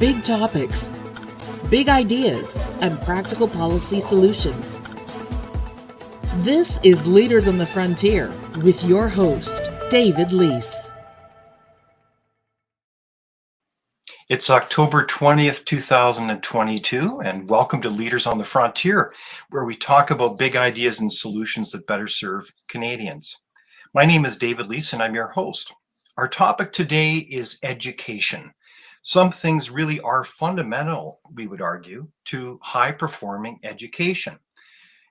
big topics, big ideas, and practical policy solutions. This is Leaders on the Frontier with your host, David Lease. It's October 20th, 2022, and welcome to Leaders on the Frontier, where we talk about big ideas and solutions that better serve Canadians. My name is David Lease, and I'm your host. Our topic today is education. Some things really are fundamental, we would argue, to high-performing education.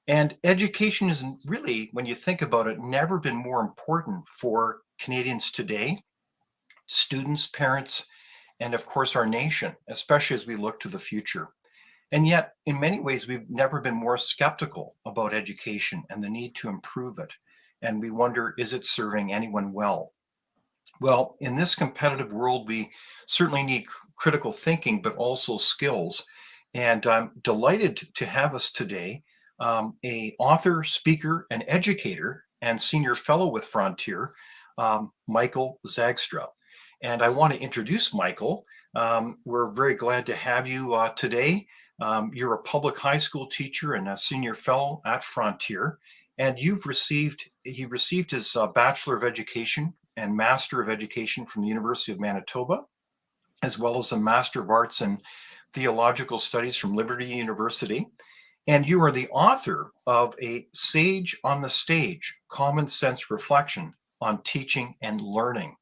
And education is really, when you think about it, never been more important for Canadians today, students, parents, and of course our nation, especially as we look to the future. And yet, in many ways, we've never been more skeptical about education and the need to improve it. And we wonder, is it serving anyone well? Well, in this competitive world, we certainly need critical thinking, but also skills. And I'm delighted to have us today a author, speaker, and educator, and senior fellow with Frontier, Michael Zwaagstra. And I want to introduce Michael. We're very glad to have you today. You're a public high school teacher and a senior fellow at Frontier, and he received his Bachelor of Education and Master of Education from the University of Manitoba, as well as a Master of Arts in Theological Studies from Liberty University. And you are the author of A Sage on the Stage, Common Sense Reflection on Teaching and Learning.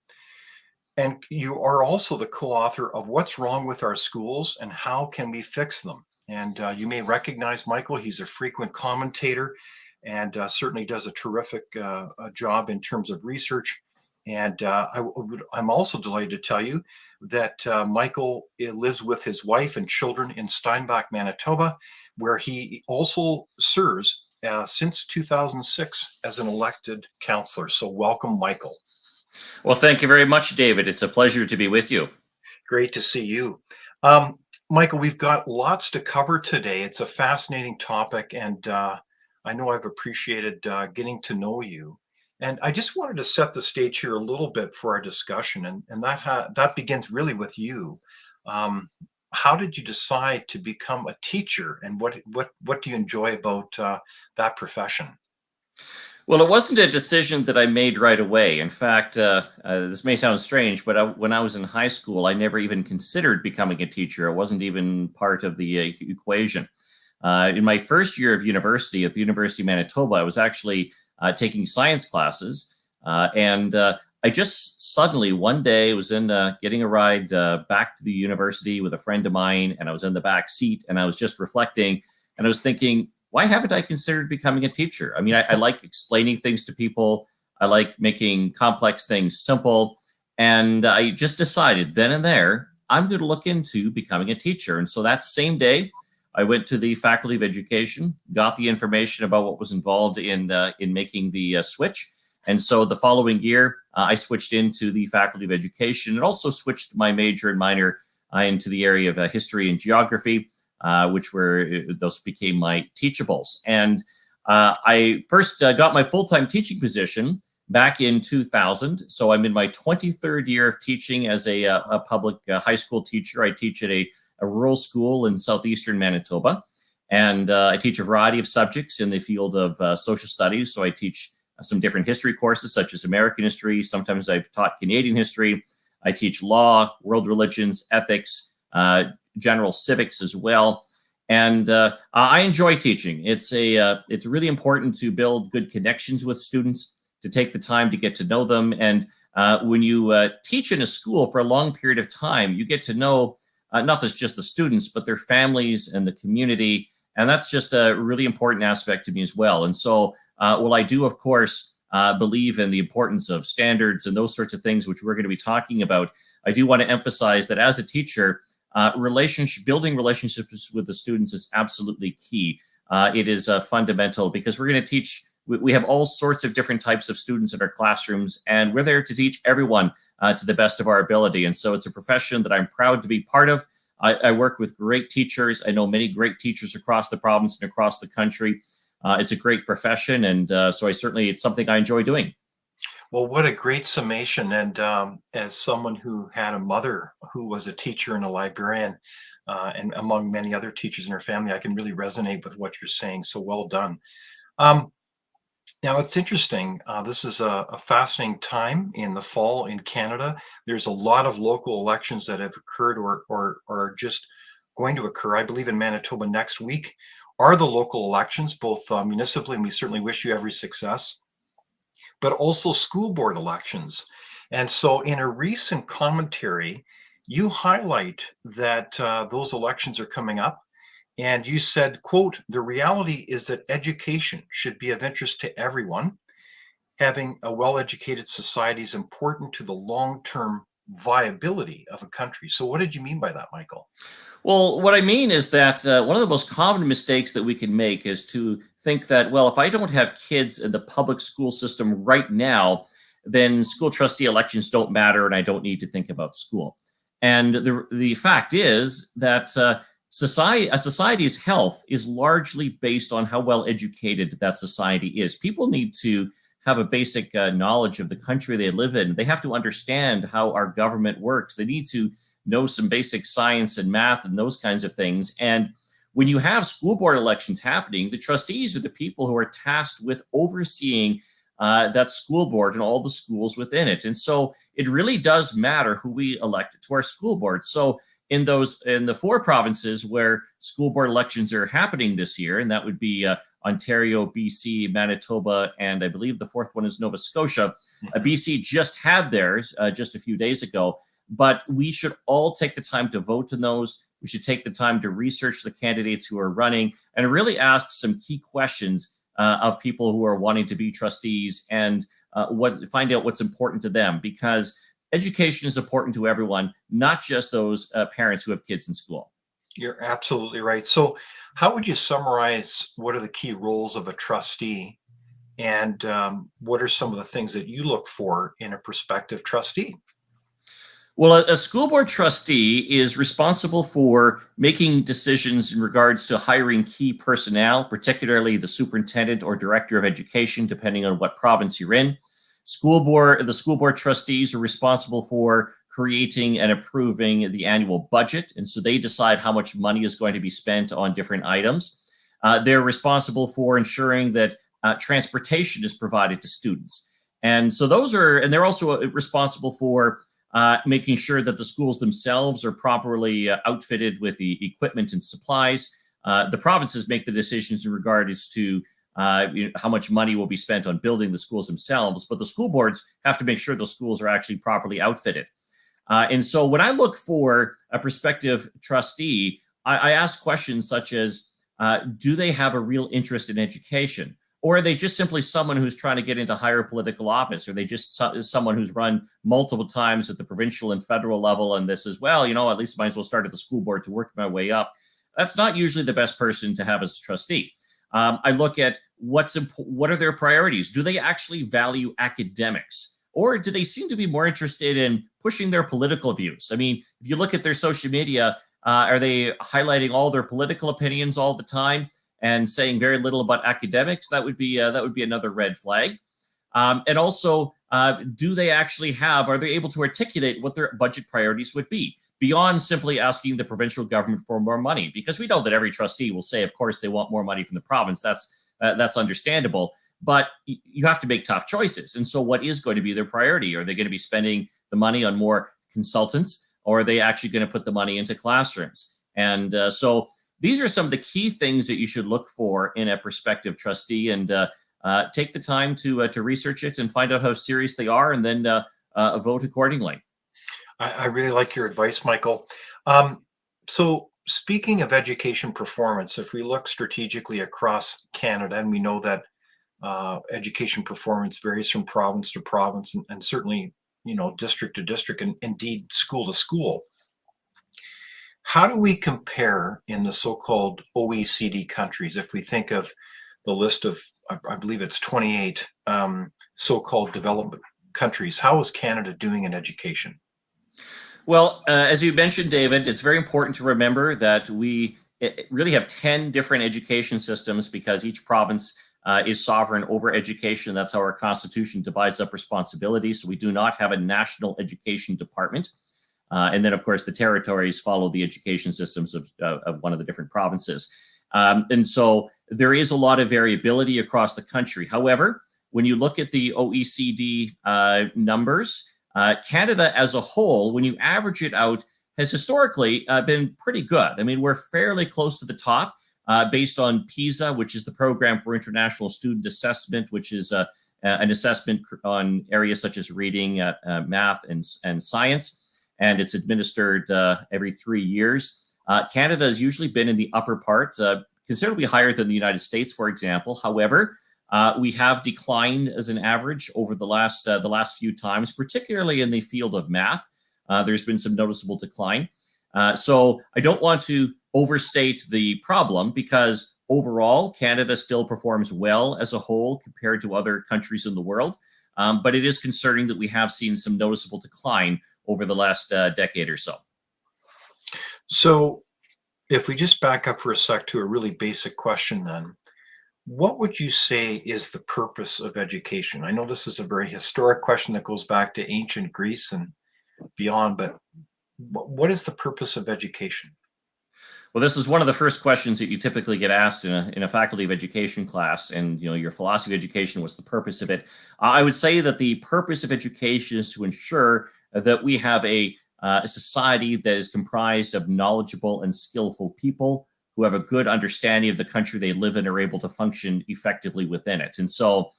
And you are also the co-author of What's Wrong with Our Schools and How Can We Fix Them? And you may recognize Michael. He's a frequent commentator and certainly does a terrific job in terms of research. And I'm also delighted to tell you that Michael lives with his wife and children in Steinbach, Manitoba, where he also serves since 2006 as an elected councillor. So welcome, Michael. Well, thank you very much, David. It's a pleasure to be with you. Great to see you. Michael, we've got lots to cover today. It's a fascinating topic, and I know I've appreciated getting to know you. And I just wanted to set the stage here a little bit for our discussion, and that begins really with you. How did you decide to become a teacher, and what do you enjoy about that profession? Well, it wasn't a decision that I made right away. In fact, this may sound strange, but when I was in high school, I never even considered becoming a teacher. It wasn't even part of the equation. In my first year of university at the University of Manitoba, I was actually taking science classes. And I just suddenly, one day, was in getting a ride back to the university with a friend of mine, and I was in the back seat, and I was just reflecting, and I was thinking, why haven't I considered becoming a teacher? I mean, I like explaining things to people. I like making complex things simple. And I just decided then and there, I'm going to look into becoming a teacher. And so that same day, I went to the Faculty of Education, got the information about what was involved in making the switch. And so the following year, I switched into the Faculty of Education and also switched my major and minor into the area of history and geography. Those became my teachables. And I first got my full-time teaching position back in 2000. So I'm in my 23rd year of teaching as a public high school teacher. I teach at a rural school in southeastern Manitoba. And I teach a variety of subjects in the field of social studies. So I teach some different history courses, such as American history. Sometimes I've taught Canadian history. I teach law, world religions, ethics, general civics as well. And I enjoy teaching. It's really important to build good connections with students, to take the time to get to know them. And when you teach in a school for a long period of time, you get to know not just the students, but their families and the community. And that's just a really important aspect to me as well. And so, while I do, of course, believe in the importance of standards and those sorts of things, which we're going to be talking about, I do want to emphasize that as a teacher, building relationships with the students is absolutely key. It is fundamental because we're going to teach. We have all sorts of different types of students in our classrooms, and we're there to teach everyone to the best of our ability. And so it's a profession that I'm proud to be part of. I work with great teachers. I know many great teachers across the province and across the country. It's a great profession, and so it's something I enjoy doing. Well, what a great summation. And as someone who had a mother who was a teacher and a librarian, and among many other teachers in her family, I can really resonate with what you're saying. So well done. Um, Now, it's interesting. This is a fascinating time in the fall in Canada. There's a lot of local elections that have occurred or are just going to occur. I believe in Manitoba next week are the local elections, both municipally, and we certainly wish you every success, but also school board elections. And so, in a recent commentary, you highlight that those elections are coming up. And you said, quote, the reality is that education should be of interest to everyone. Having a well-educated society is important to the long-term viability of a country. So what did you mean by that, Michael? Well, what I mean is that one of the most common mistakes that we can make is to think that, well, if I don't have kids in the public school system right now, then school trustee elections don't matter and I don't need to think about school. And the fact is that a society's health is largely based on how well educated that society is. People need to have a basic knowledge of the country they live in. They have to understand how our government works. They need to know some basic science and math and those kinds of things. And when you have school board elections happening, the trustees are the people who are tasked with overseeing that school board and all the schools within it. And so it really does matter who we elect to our school board. So in the four provinces where school board elections are happening this year, and that would be Ontario, BC, Manitoba, and I believe the fourth one is Nova Scotia. BC just had theirs just a few days ago. But we should all take the time to vote in those. We should take the time to research the candidates who are running and really ask some key questions of people who are wanting to be trustees and find out what's important to them, because education is important to everyone, not just those parents who have kids in school. You're absolutely right. So how would you summarize what are the key roles of a trustee and what are some of the things that you look for in a prospective trustee? Well, a school board trustee is responsible for making decisions in regards to hiring key personnel, particularly the superintendent or director of education, depending on what province you're in. The school board trustees are responsible for creating and approving the annual budget, and so they decide how much money is going to be spent on different items. They're responsible for ensuring that transportation is provided to students, and so they're also responsible for making sure that the schools themselves are properly outfitted with the equipment and supplies. The provinces make the decisions in regards to how much money will be spent on building the schools themselves, but the school boards have to make sure those schools are actually properly outfitted. And so when I look for a prospective trustee, I ask questions such as, do they have a real interest in education? Or are they just simply someone who's trying to get into higher political office? Are they just someone who's run multiple times at the provincial and federal level and this as well, at least I might as well start at the school board to work my way up? That's not usually the best person to have as a trustee. I look at what are their priorities? Do they actually value academics? Or do they seem to be more interested in pushing their political views? I mean, if you look at their social media, are they highlighting all their political opinions all the time and saying very little about academics? That would be another red flag. And also, are they able to articulate what their budget priorities would be beyond simply asking the provincial government for more money? Because we know that every trustee will say, of course, they want more money from the province. That's understandable. But you have to make tough choices. And so what is going to be their priority? Are they going to be spending the money on more consultants, or are they actually going to put the money into classrooms? And so these are some of the key things that you should look for in a prospective trustee, and take the time to research it and find out how serious they are, and then vote accordingly. I really like your advice, Michael. So speaking of education performance, if we look strategically across Canada, and we know that education performance varies from province to province, and certainly, district to district, and indeed school to school. How do we compare in the so-called OECD countries? If we think of the list of, I believe it's 28 so-called development countries, how is Canada doing in education? Well, as you mentioned, David, it's very important to remember that we really have 10 different education systems, because each province is sovereign over education. That's how our Constitution divides up responsibilities. So we do not have a national education department. And then, of course, the territories follow the education systems of one of the different provinces. And so there is a lot of variability across the country. However, when you look at the OECD numbers, Canada as a whole, when you average it out, has historically been pretty good. I mean, we're fairly close to the top based on PISA, which is the Program for International Student Assessment, which is an assessment on areas such as reading, math, and science. And it's administered every 3 years. Canada has usually been in the upper part, considerably higher than the United States, for example. However, we have declined as an average over the last few times, particularly in the field of math. There's been some noticeable decline. So I don't want to overstate the problem, because overall, Canada still performs well as a whole compared to other countries in the world. But it is concerning that we have seen some noticeable decline over the last decade or so. So if we just back up for a sec to a really basic question then, what would you say is the purpose of education? I know this is a very historic question that goes back to ancient Greece and beyond, but what is the purpose of education? Well, this is one of the first questions that you typically get asked in a faculty of education class. And your philosophy of education, what's the purpose of it? I would say that the purpose of education is to ensure that we have a society that is comprised of knowledgeable and skillful people who have a good understanding of the country they live in, and are able to function effectively within it. And so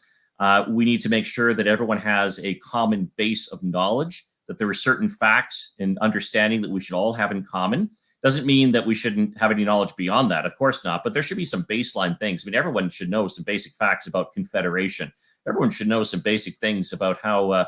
we need to make sure that everyone has a common base of knowledge, that there are certain facts and understanding that we should all have in common. Doesn't mean that we shouldn't have any knowledge beyond that, of course not, but there should be some baseline things. I mean, everyone should know some basic facts about Confederation. Everyone should know some basic things about how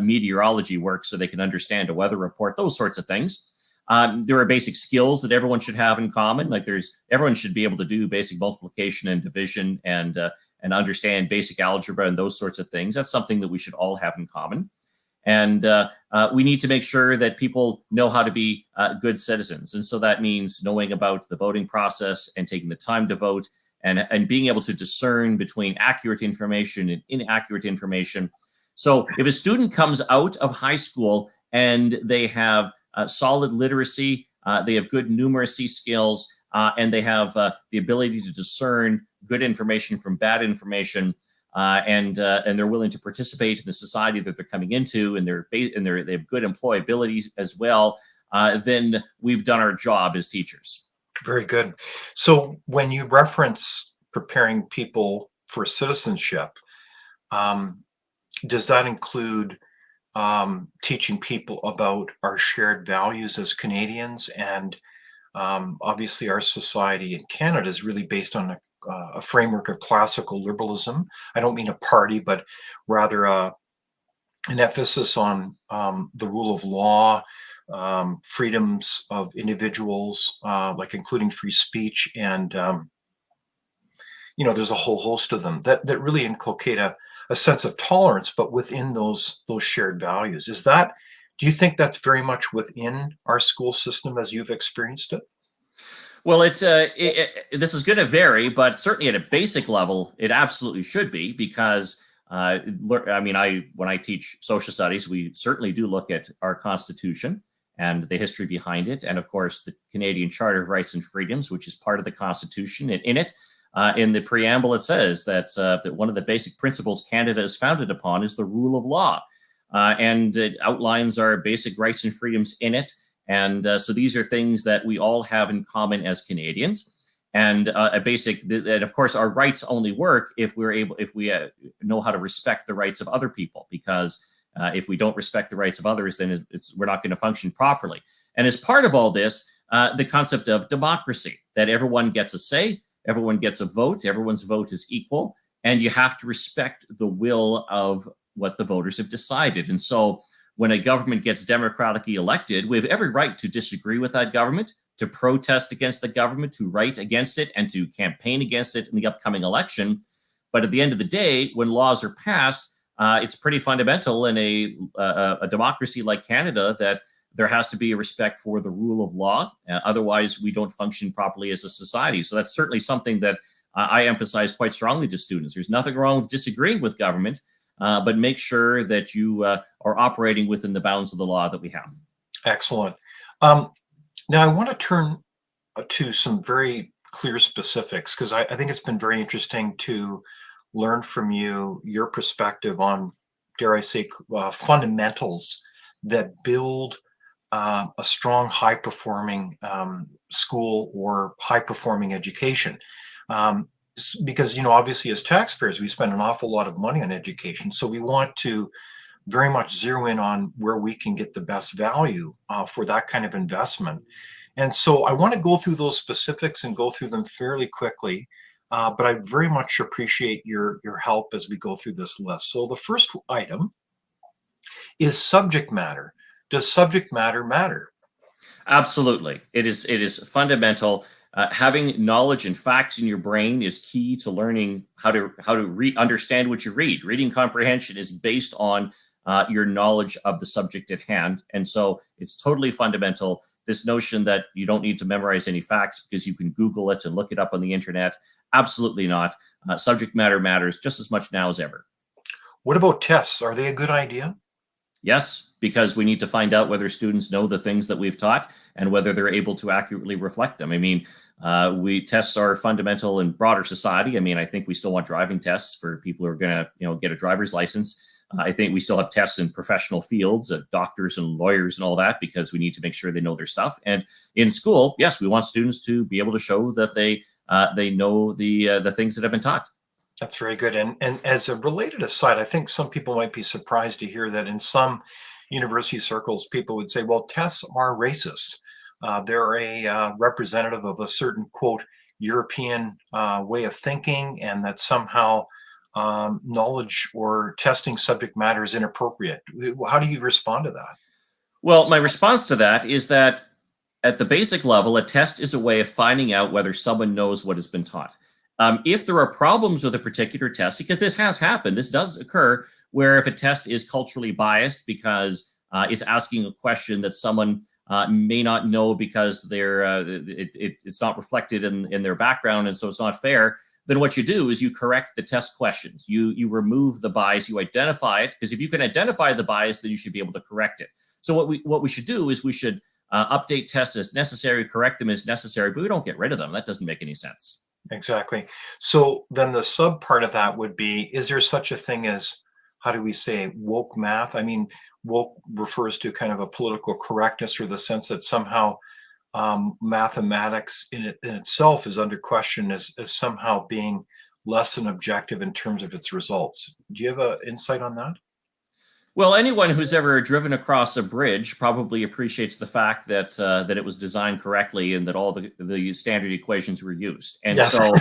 meteorology works, so they can understand a weather report, those sorts of things. There are basic skills that everyone should have in common. Like everyone should be able to do basic multiplication and division and understand basic algebra and those sorts of things. That's something that we should all have in common. And we need to make sure that people know how to be good citizens. And so that means knowing about the voting process and taking the time to vote, and being able to discern between accurate information and inaccurate information. So if a student comes out of high school and they have solid literacy, they have good numeracy skills, and they have the ability to discern good information from bad information, and they're willing to participate in the society that they're coming into, and they have good employability as well, then we've done our job as teachers. Very good. So when you reference preparing people for citizenship, does that include teaching people about our shared values as Canadians? And obviously our society in Canada is really based on a framework of classical liberalism. I don't mean a party, but rather an emphasis on the rule of law, freedoms of individuals, like including free speech, and there's a whole host of them that really inculcate a sense of tolerance, but within those shared values. Do you think that's very much within our school system as you've experienced it? Well, this is going to vary, but certainly at a basic level, it absolutely should be, because when I teach social studies, we certainly do look at our Constitution and the history behind it, and of course the Canadian Charter of Rights and Freedoms, which is part of the Constitution. And in it, in the preamble, it says that one of the basic principles Canada is founded upon is the rule of law, and it outlines our basic rights and freedoms in it. And so these are things that we all have in common as Canadians. And and of course, our rights only work if we know how to respect the rights of other people. Because if we don't respect the rights of others, then we're not going to function properly. And as part of all this, the concept of democracy, that everyone gets a say, everyone gets a vote, everyone's vote is equal, and you have to respect the will of what the voters have decided. And so when a government gets democratically elected, we have every right to disagree with that government, to protest against the government, to write against it, and to campaign against it in the upcoming election. But at the end of the day, when laws are passed, it's pretty fundamental in a democracy like Canada that there has to be a respect for the rule of law. Otherwise, we don't function properly as a society. So that's certainly something that I emphasize quite strongly to students, there's nothing wrong with disagreeing with government, but make sure that you are operating within the bounds of the law that we have. Excellent. Now I want to turn to some very clear specifics, because I think it's been very interesting to learn from you your perspective on, dare I say, fundamentals that build a strong, high-performing school or high-performing education. Because, obviously as taxpayers, we spend an awful lot of money on education. So we want to very much zero in on where we can get the best value for that kind of investment. And so I want to go through those specifics and go through them fairly quickly. But I very much appreciate your help as we go through this list. So the first item is subject matter. Does subject matter matter? Absolutely. It is fundamental. Having knowledge and facts in your brain is key to learning how to understand what you read. Reading comprehension is based on your knowledge of the subject at hand. And so it's totally fundamental. This notion that you don't need to memorize any facts because you can Google it and look it up on the internet. Absolutely not. Subject matter matters just as much now as ever. What about tests? Are they a good idea? Yes, because we need to find out whether students know the things that we've taught and whether they're able to accurately reflect them. I mean, tests are fundamental in broader society. I mean, I think we still want driving tests for people who are going to, get a driver's license. I think we still have tests in professional fields, doctors and lawyers and all that, because we need to make sure they know their stuff. And in school, yes, we want students to be able to show that they know the things that have been taught. That's very good. And as a related aside, I think some people might be surprised to hear that in some university circles, people would say, well, tests are racist. They're a representative of a certain, quote, European way of thinking, and that somehow knowledge or testing subject matter is inappropriate. How do you respond to that? Well, my response to that is that at the basic level, a test is a way of finding out whether someone knows what has been taught. If there are problems with a particular test, because this has happened, this does occur, where if a test is culturally biased because it's asking a question that someone may not know because it's not reflected in their background, and so it's not fair, then what you do is you correct the test questions. You remove the bias, you identify it, because if you can identify the bias, then you should be able to correct it. So what we should do is we should update tests as necessary, correct them as necessary, but we don't get rid of them. That doesn't make any sense. Exactly. So then the sub part of that would be, is there such a thing as, how do we say, woke math? I mean, woke refers to kind of a political correctness, or the sense that somehow mathematics in itself is under question as somehow being less than objective in terms of its results. Do you have an insight on that? Well, anyone who's ever driven across a bridge probably appreciates the fact that it was designed correctly and that all the standard equations were used. And yes. So,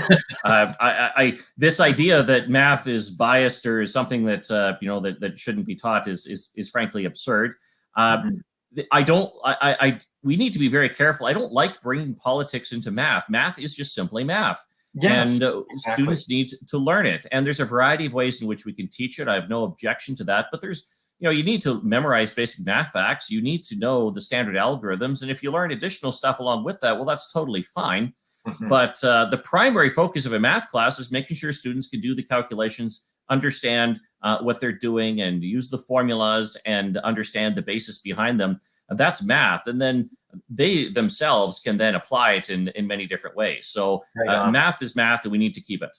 this idea that math is biased or is something that that shouldn't be taught is frankly absurd. We need to be very careful. I don't like bringing politics into math. Math is just simply math. Yes, and exactly. Students need to learn it. And there's a variety of ways in which we can teach it. I have no objection to that. But there's, you need to memorize basic math facts. You need to know the standard algorithms. And if you learn additional stuff along with that, well, that's totally fine. Mm-hmm. But the primary focus of a math class is making sure students can do the calculations, understand what they're doing, and use the formulas and understand the basis behind them. And that's math. And then they themselves can then apply it in many different ways. So math is math, and we need to keep it.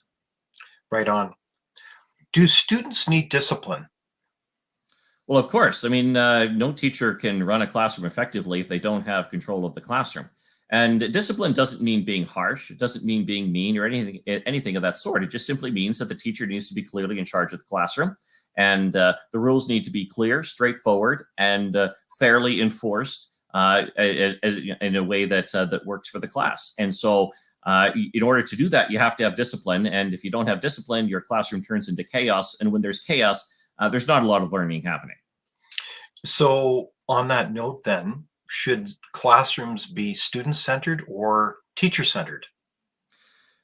Right on. Do students need discipline? Well, of course. I mean, no teacher can run a classroom effectively if they don't have control of the classroom. And discipline doesn't mean being harsh. It doesn't mean being mean or anything of that sort. It just simply means that the teacher needs to be clearly in charge of the classroom. And the rules need to be clear, straightforward, and fairly enforced in a way that works for the class. And so in order to do that, you have to have discipline. And if you don't have discipline, your classroom turns into chaos. And when there's chaos, there's not a lot of learning happening. So on that note, then, should classrooms be student-centered or teacher-centered?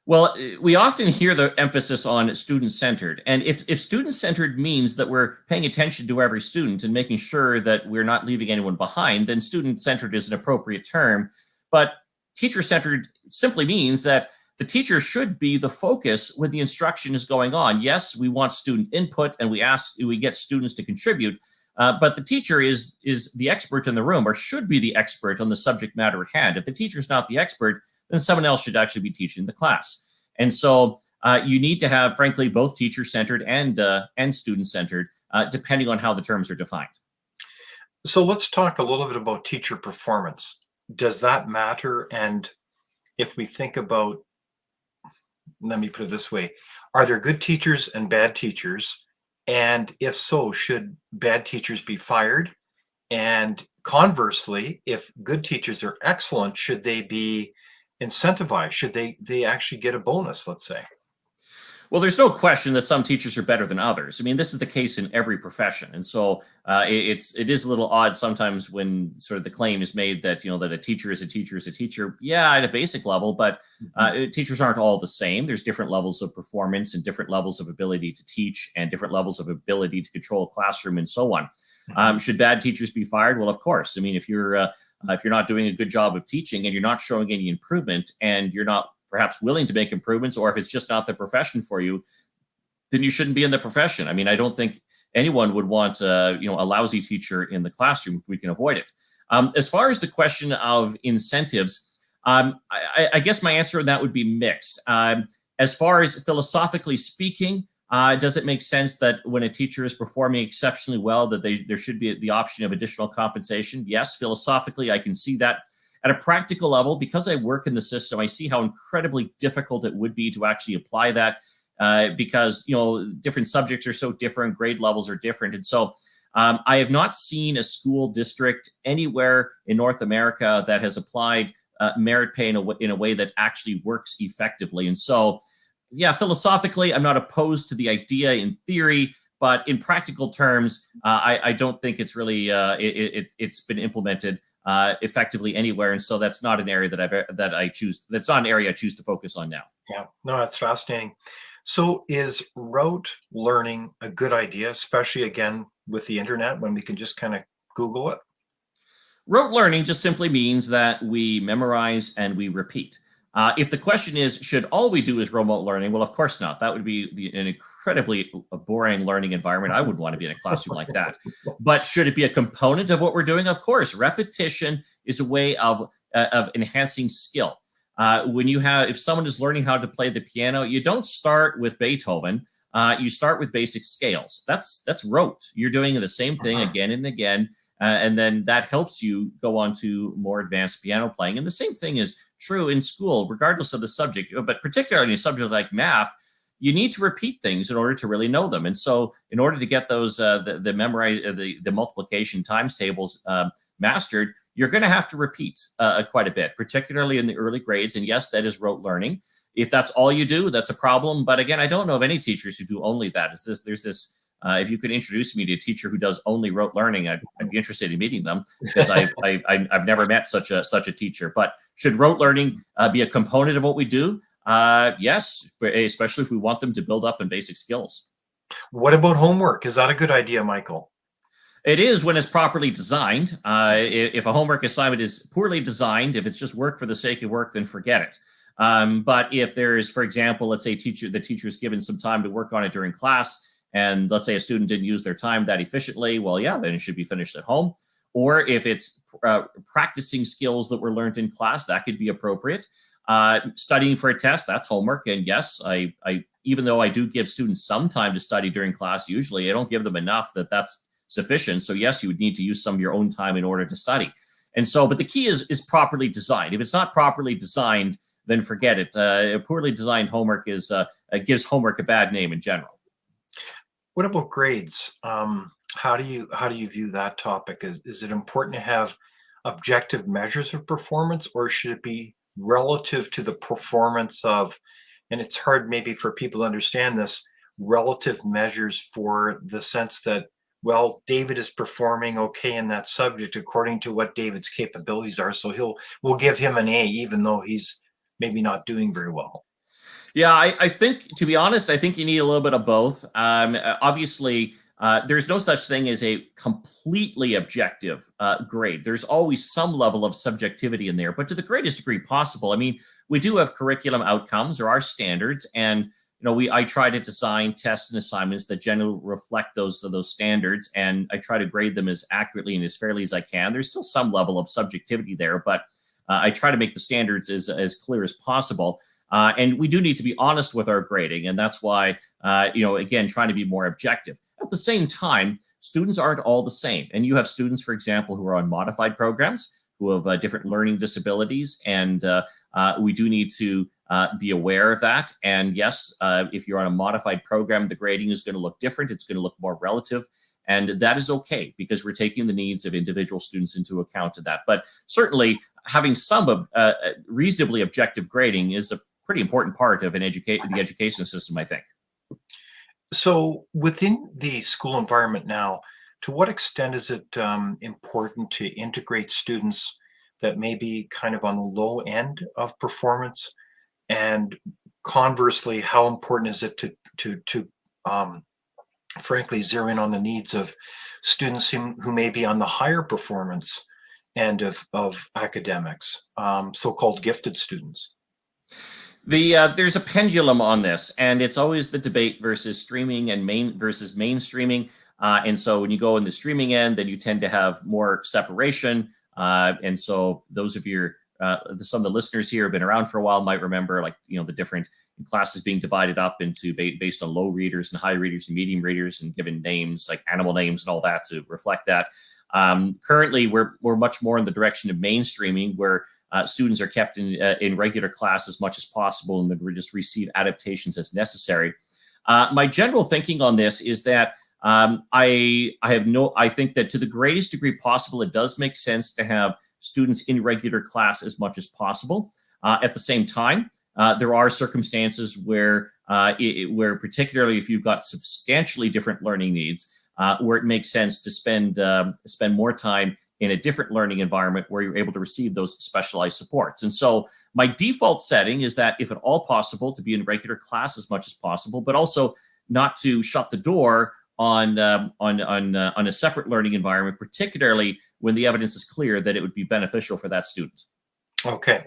Well, we often hear the emphasis on student-centered. And if student-centered means that we're paying attention to every student and making sure that we're not leaving anyone behind, then student-centered is an appropriate term. But teacher-centered simply means that the teacher should be the focus when the instruction is going on. Yes, we want student input and we get students to contribute, but the teacher is the expert in the room, or should be the expert on the subject matter at hand. If the teacher's not the expert, then someone else should actually be teaching the class. And so you need to have, frankly, both teacher-centered and student-centered, depending on how the terms are defined. So let's talk a little bit about teacher performance. Does that matter? And if we think about, let me put it this way, are there good teachers and bad teachers? And if so, should bad teachers be fired? And conversely, if good teachers are excellent, should they be incentivized? Should they actually get a bonus, let's say? Well, there's no question that some teachers are better than others. I mean, this is the case in every profession, and so it is a little odd sometimes when sort of the claim is made that that a teacher is a teacher is a teacher. Yeah, at a basic level, but teachers aren't all the same. There's different levels of performance and different levels of ability to teach and different levels of ability to control a classroom and so on. Should bad teachers be fired? Well, of course. I mean, if you're not doing a good job of teaching and you're not showing any improvement and you're not perhaps willing to make improvements, or if it's just not the profession for you, then you shouldn't be in the profession. I mean, I don't think anyone would want a lousy teacher in the classroom if we can avoid it. As far as the question of incentives, I guess my answer on that would be mixed. As far as philosophically speaking, does it make sense that when a teacher is performing exceptionally well, that there should be the option of additional compensation? Yes, philosophically, I can see that. At a practical level, because I work in the system, I see how incredibly difficult it would be to actually apply that because, different subjects are so different, grade levels are different. And so I have not seen a school district anywhere in North America that has applied merit pay in a way that actually works effectively. And so, yeah, philosophically, I'm not opposed to the idea in theory, but in practical terms, I don't think it's really it's been implemented effectively anywhere, and so that's not an area that's not an area I choose to focus on now. Yeah, no, that's fascinating. So is rote learning a good idea, especially again with the internet when we can just kind of Google it? Rote learning just simply means that we memorize and we repeat. If the question is, should all we do is remote learning? Well, of course not. That would be an incredibly boring learning environment. I would want to be in a classroom like that. But should it be a component of what we're doing? Of course. Repetition is a way of enhancing skill. If someone is learning how to play the piano, you don't start with Beethoven. You start with basic scales. That's rote. You're doing the same thing again and again. And then that helps you go on to more advanced piano playing. And the same thing is true in school, regardless of the subject, but particularly in a subject like math, you need to repeat things in order to really know them. And so in order to get those, the multiplication times tables mastered, you're going to have to repeat quite a bit, particularly in the early grades. And yes, that is rote learning. If that's all you do, that's a problem. But again, I don't know of any teachers who do only that. If you could introduce me to a teacher who does only rote learning, I'd be interested in meeting them because I've never met such a teacher. But should rote learning be a component of what we do? Yes, especially if we want them to build up in basic skills. What about homework? Is that a good idea, Michael? It is when it's properly designed. If a homework assignment is poorly designed, if it's just work for the sake of work, then forget it. But if there is, for example, let's say the teacher is given some time to work on it during class, and let's say a student didn't use their time that efficiently, well, yeah, then it should be finished at home. Or if it's practicing skills that were learned in class, that could be appropriate. Studying for a test, that's homework. And yes, I even though I do give students some time to study during class, usually I don't give them enough that's sufficient. So yes, you would need to use some of your own time in order to study. And so, but the key is properly designed. If it's not properly designed, then forget it. A poorly designed homework gives homework a bad name in general. What about grades? How do you view that topic? Is it important to have objective measures of performance, or should it be relative to the performance of, and it's hard maybe for people to understand this, relative measures for the sense that, well, David is performing okay in that subject according to what David's capabilities are. So we'll give him an A, even though he's maybe not doing very well. Yeah, I think, to be honest, I think you need a little bit of both. Obviously, there's no such thing as a completely objective grade. There's always some level of subjectivity in there, but to the greatest degree possible. I mean, we do have curriculum outcomes or our standards, and I try to design tests and assignments that generally reflect those standards, and I try to grade them as accurately and as fairly as I can. There's still some level of subjectivity there, but I try to make the standards as clear as possible. And we do need to be honest with our grading, and that's why, again, trying to be more objective. At the same time, students aren't all the same. And you have students, for example, who are on modified programs, who have different learning disabilities. And we do need to be aware of that. And yes, if you're on a modified program, the grading is going to look different. It's going to look more relative. And that is okay, because we're taking the needs of individual students into account to that. But certainly having some reasonably objective grading is a pretty important part of the education system, I think. So within the school environment now, to what extent is it important to integrate students that may be kind of on the low end of performance? And conversely, how important is it to frankly zero in on the needs of students who may be on the higher performance end of academics, so-called gifted students? There's a pendulum on this, and it's always the debate versus streaming and versus mainstreaming. And so when you go in the streaming end, then you tend to have more separation. And so those of some of the listeners here have been around for a while might remember, the different classes being divided up into based on low readers and high readers and medium readers, and given names like animal names and all that to reflect that. Currently, we're much more in the direction of mainstreaming, where students are kept in regular class as much as possible, and then we just receive adaptations as necessary. My general thinking on this is that I think that to the greatest degree possible, it does make sense to have students in regular class as much as possible. At the same time, there are circumstances where particularly if you've got substantially different learning needs, where it makes sense to spend more time in a different learning environment where you're able to receive those specialized supports. And so my default setting is that, if at all possible, to be in regular class as much as possible, but also not to shut the door on a separate learning environment, particularly when the evidence is clear that it would be beneficial for that student. Okay.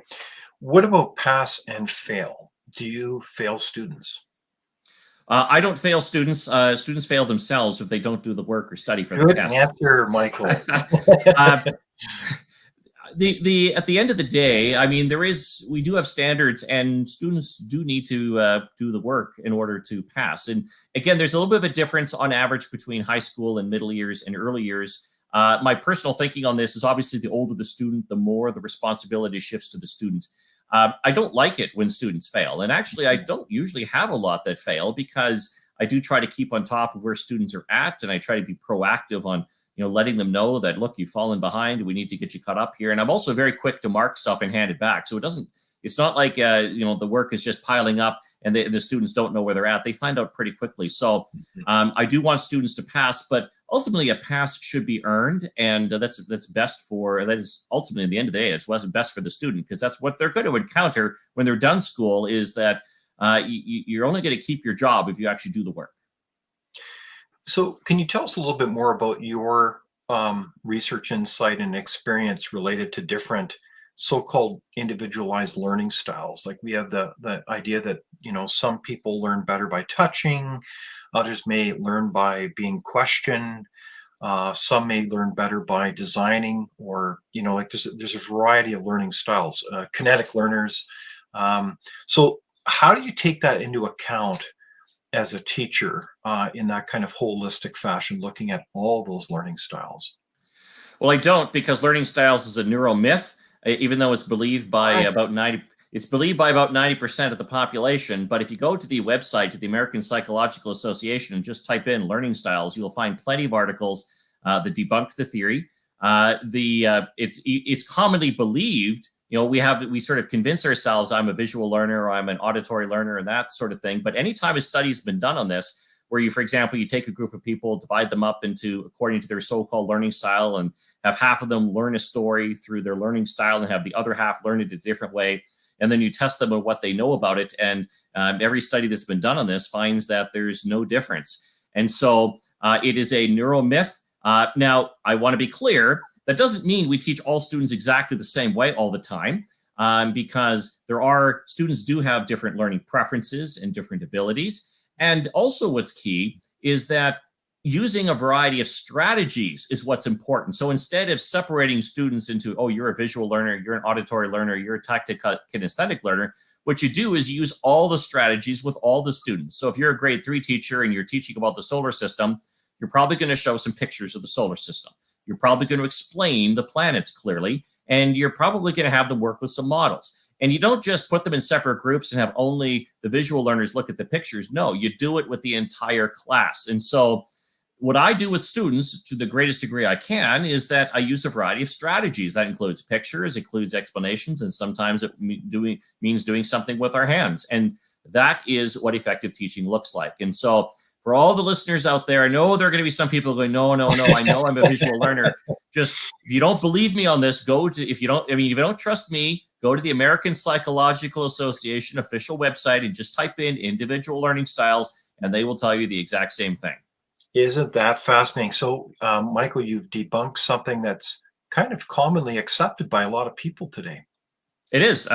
What about pass and fail? Do you fail students? I don't fail students. Students fail themselves if they don't do the work or study for the Good test. answer, Michael. At the end of the day, I mean, we do have standards, and students do need to do the work in order to pass. And again, there's a little bit of a difference on average between high school and middle years and early years. My personal thinking on this is, obviously, the older the student, the more the responsibility shifts to the student. I don't like it when students fail. And actually, I don't usually have a lot that fail, because I do try to keep on top of where students are at, and I try to be proactive on letting them know that, look, you've fallen behind, we need to get you caught up here. And I'm also very quick to mark stuff and hand it back. So it's not like, the work is just piling up and the students don't know where they're at. They find out pretty quickly. So I do want students to pass, but ultimately a pass should be earned. And that is ultimately, at the end of the day, it's what's best for the student, because that's what they're going to encounter when they're done school, is that you're only going to keep your job if you actually do the work. So can you tell us a little bit more about your research insight and experience related to different so-called individualized learning styles? Like, we have the idea that, some people learn better by touching, others may learn by being questioned, some may learn better by designing, or, there's a variety of learning styles, kinetic learners. So how do you take that into account as a teacher in that kind of holistic fashion, looking at all those learning styles? Well, I don't, because learning styles is a neuro myth, even though it's believed by about 90% of the population. But if you go to the website, to the American Psychological Association, and just type in learning styles, you'll find plenty of articles that debunk the theory. It's commonly believed. We sort of convince ourselves, I'm a visual learner, or I'm an auditory learner, and that sort of thing. But anytime a study's been done on this, where for example, you take a group of people, divide them up according to their so-called learning style, and have half of them learn a story through their learning style and have the other half learn it a different way. And then you test them on what they know about it. And every study that's been done on this finds that there's no difference. And so It is a neuro myth. Now, I want to be clear. That doesn't mean we teach all students exactly the same way all the time, because students do have different learning preferences and different abilities. And also what's key is that using a variety of strategies is what's important. So instead of separating students into, oh, you're a visual learner, you're an auditory learner, you're a tactile kinesthetic learner, what you do is you use all the strategies with all the students. So if you're a grade 3 teacher and you're teaching about the solar system, you're probably going to show some pictures of the solar system. You're probably going to explain the planets clearly, and you're probably going to have them work with some models. And you don't just put them in separate groups and have only the visual learners look at the pictures. No, you do it with the entire class. And so what I do with students to the greatest degree I can is that I use a variety of strategies. That includes pictures, includes explanations, and sometimes it means doing something with our hands. And that is what effective teaching looks like. And so for all the listeners out there, I know there are going to be some people going, no, I know I'm a visual learner. Just, if you don't believe me on this, if you don't trust me, go to the American Psychological Association official website and just type in individual learning styles, and they will tell you the exact same thing. Isn't that fascinating? So, Michael, you've debunked something that's kind of commonly accepted by a lot of people today. It is.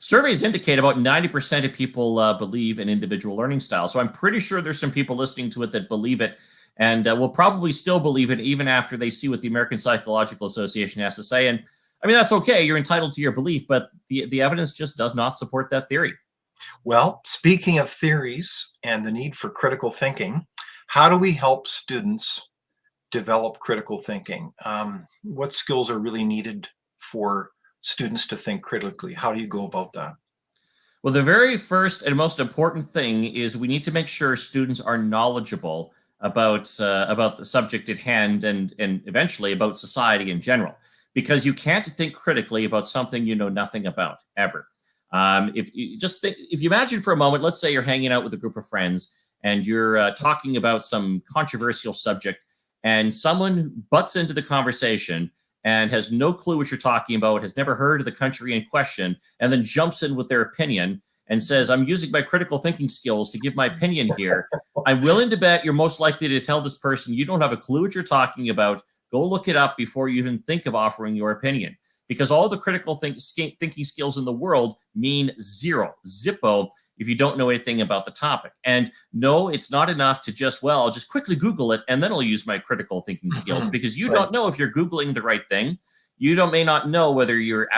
Surveys indicate about 90% of people believe in individual learning style. So I'm pretty sure there's some people listening to it that believe it, and will probably still believe it even after they see what the American Psychological Association has to say. And I mean, that's okay. You're entitled to your belief, but the evidence just does not support that theory. Well, speaking of theories and the need for critical thinking, how do we help students develop critical thinking? What skills are really needed for students to think critically? How do you go about that? Well, the very first and most important thing is we need to make sure students are knowledgeable about the subject at hand and eventually about society in general, because you can't think critically about something you know nothing about ever. If you imagine for a moment, let's say you're hanging out with a group of friends and you're talking about some controversial subject, and someone butts into the conversation and has no clue what you're talking about, has never heard of the country in question, and then jumps in with their opinion and says, I'm using my critical thinking skills to give my opinion here. I'm willing to bet you're most likely to tell this person you don't have a clue what you're talking about. Go look it up before you even think of offering your opinion. Because all the critical thinking skills in the world mean zero, zippo, if you don't know anything about the topic. And no, it's not enough to I'll just quickly Google it and then I'll use my critical thinking skills, because you don't know if you're Googling the right thing. You may not know whether you're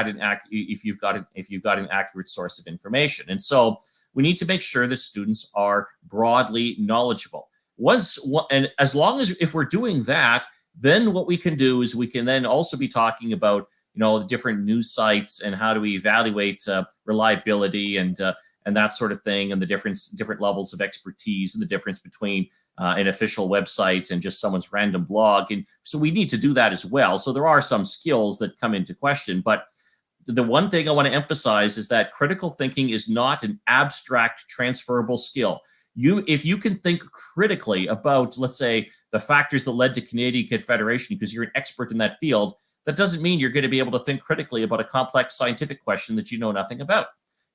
if you've got an accurate source of information. And so we need to make sure that students are broadly knowledgeable. And as long as if we're doing that, then what we can do is we can then also be talking about the different news sites and how do we evaluate reliability and that sort of thing, and the different levels of expertise, and the difference between an official website and just someone's random blog. And so we need to do that as well. So there are some skills that come into question. But the one thing I want to emphasize is that critical thinking is not an abstract transferable skill. If you can think critically about, let's say, the factors that led to Canadian Confederation, because you're an expert in that field, that doesn't mean you're going to be able to think critically about a complex scientific question that you know nothing about.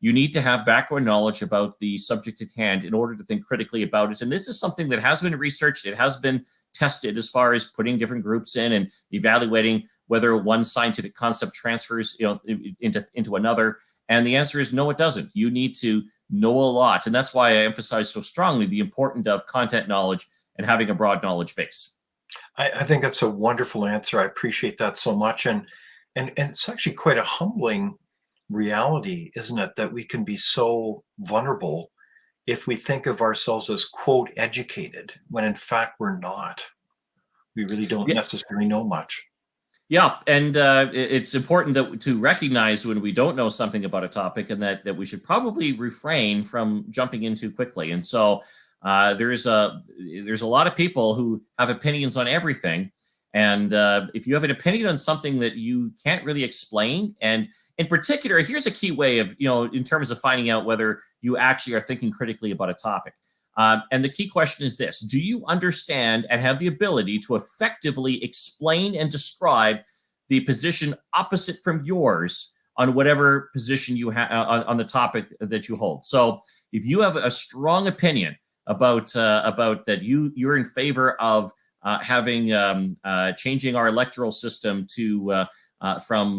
You need to have background knowledge about the subject at hand in order to think critically about it. And this is something that has been researched. It has been tested as far as putting different groups in and evaluating whether one scientific concept transfers into another. And the answer is no, it doesn't. You need to know a lot. And that's why I emphasize so strongly the importance of content knowledge and having a broad knowledge base. I think that's a wonderful answer. I appreciate that so much. And it's actually quite a humbling reality, isn't it, that we can be so vulnerable if we think of ourselves as, quote, educated, when in fact we're not. We really don't necessarily know much. Yeah, and it's important to recognize when we don't know something about a topic, and that we should probably refrain from jumping in too quickly. And so there's a lot of people who have opinions on everything. And if you have an opinion on something that you can't really explain, and in particular, here's a key way of, in terms of finding out whether you actually are thinking critically about a topic. And the key question is this: do you understand and have the ability to effectively explain and describe the position opposite from yours on whatever position you have on the topic that you hold? So if you have a strong opinion about that you're in favor of having changing our electoral system to from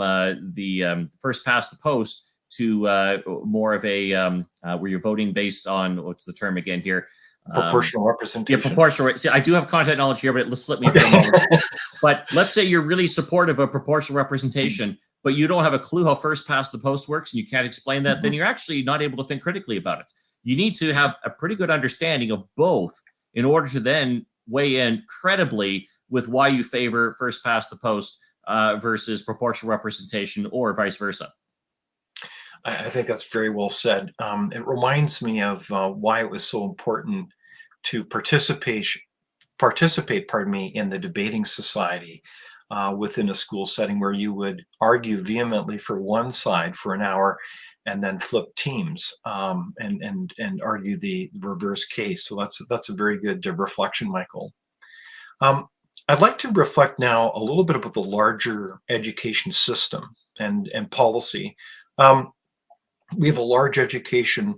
the first past the post to more of a where you're voting based on, what's the term again here? Proportional representation. Yeah, proportional. See, I do have content knowledge here, but it slipped me for a moment. But let's say you're really supportive of proportional representation, but you don't have a clue how first past the post works and you can't explain that, then you're actually not able to think critically about it. You need to have a pretty good understanding of both in order to then weigh in credibly with why you favor first past the post versus proportional representation, or vice versa. I think that's very well said. It reminds me of why it was so important to participate, in the debating society within a school setting, where you would argue vehemently for one side for an hour and then flip teams and argue the reverse case. So that's a very good reflection, Michael. I'd like to reflect now a little bit about the larger education system and policy. We have a large education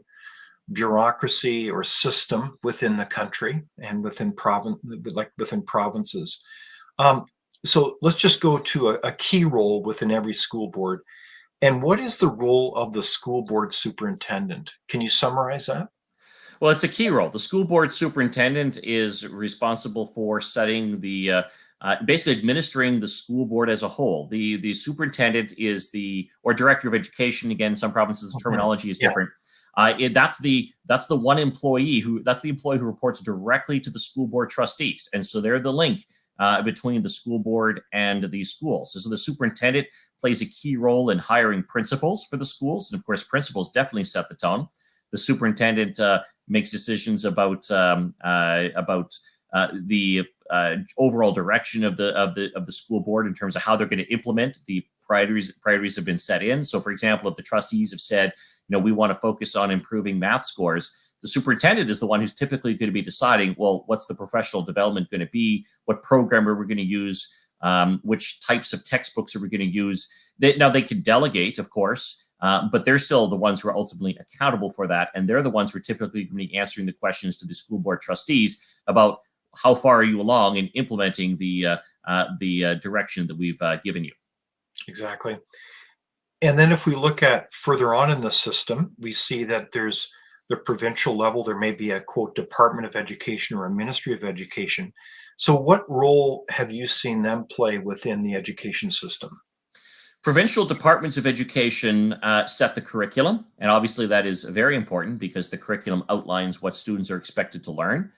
bureaucracy or system within the country and within provinces. So let's just go to a key role within every school board. And what is the role of the school board superintendent? Can you summarize that? Well, it's a key role. The school board superintendent is responsible for setting the basically administering the school board as a whole. The superintendent is or director of education. Again, some provinces the terminology is different. That's the one employee that's the employee who reports directly to the school board trustees, and so they're the link between the school board and the schools. So the superintendent plays a key role in hiring principals for the schools, and of course, principals definitely set the tone. The superintendent makes decisions about the overall direction of the school board in terms of how they're going to implement the priorities have been set in. So, for example, if the trustees have said, we want to focus on improving math scores, the superintendent is the one who's typically going to be deciding, well, what's the professional development going to be? What program are we going to use? Which types of textbooks are we going to use? Now, they can delegate, of course, but they're still the ones who are ultimately accountable for that. And they're the ones who are typically going to be answering the questions to the school board trustees about how far are you along in implementing the direction that we've given you. Exactly. And then if we look at further on in the system, we see that there's the provincial level. There may be a, quote, Department of Education or a Ministry of Education. So what role have you seen them play within the education system? Provincial departments of education set the curriculum, and obviously that is very important because the curriculum outlines what students are expected to learn.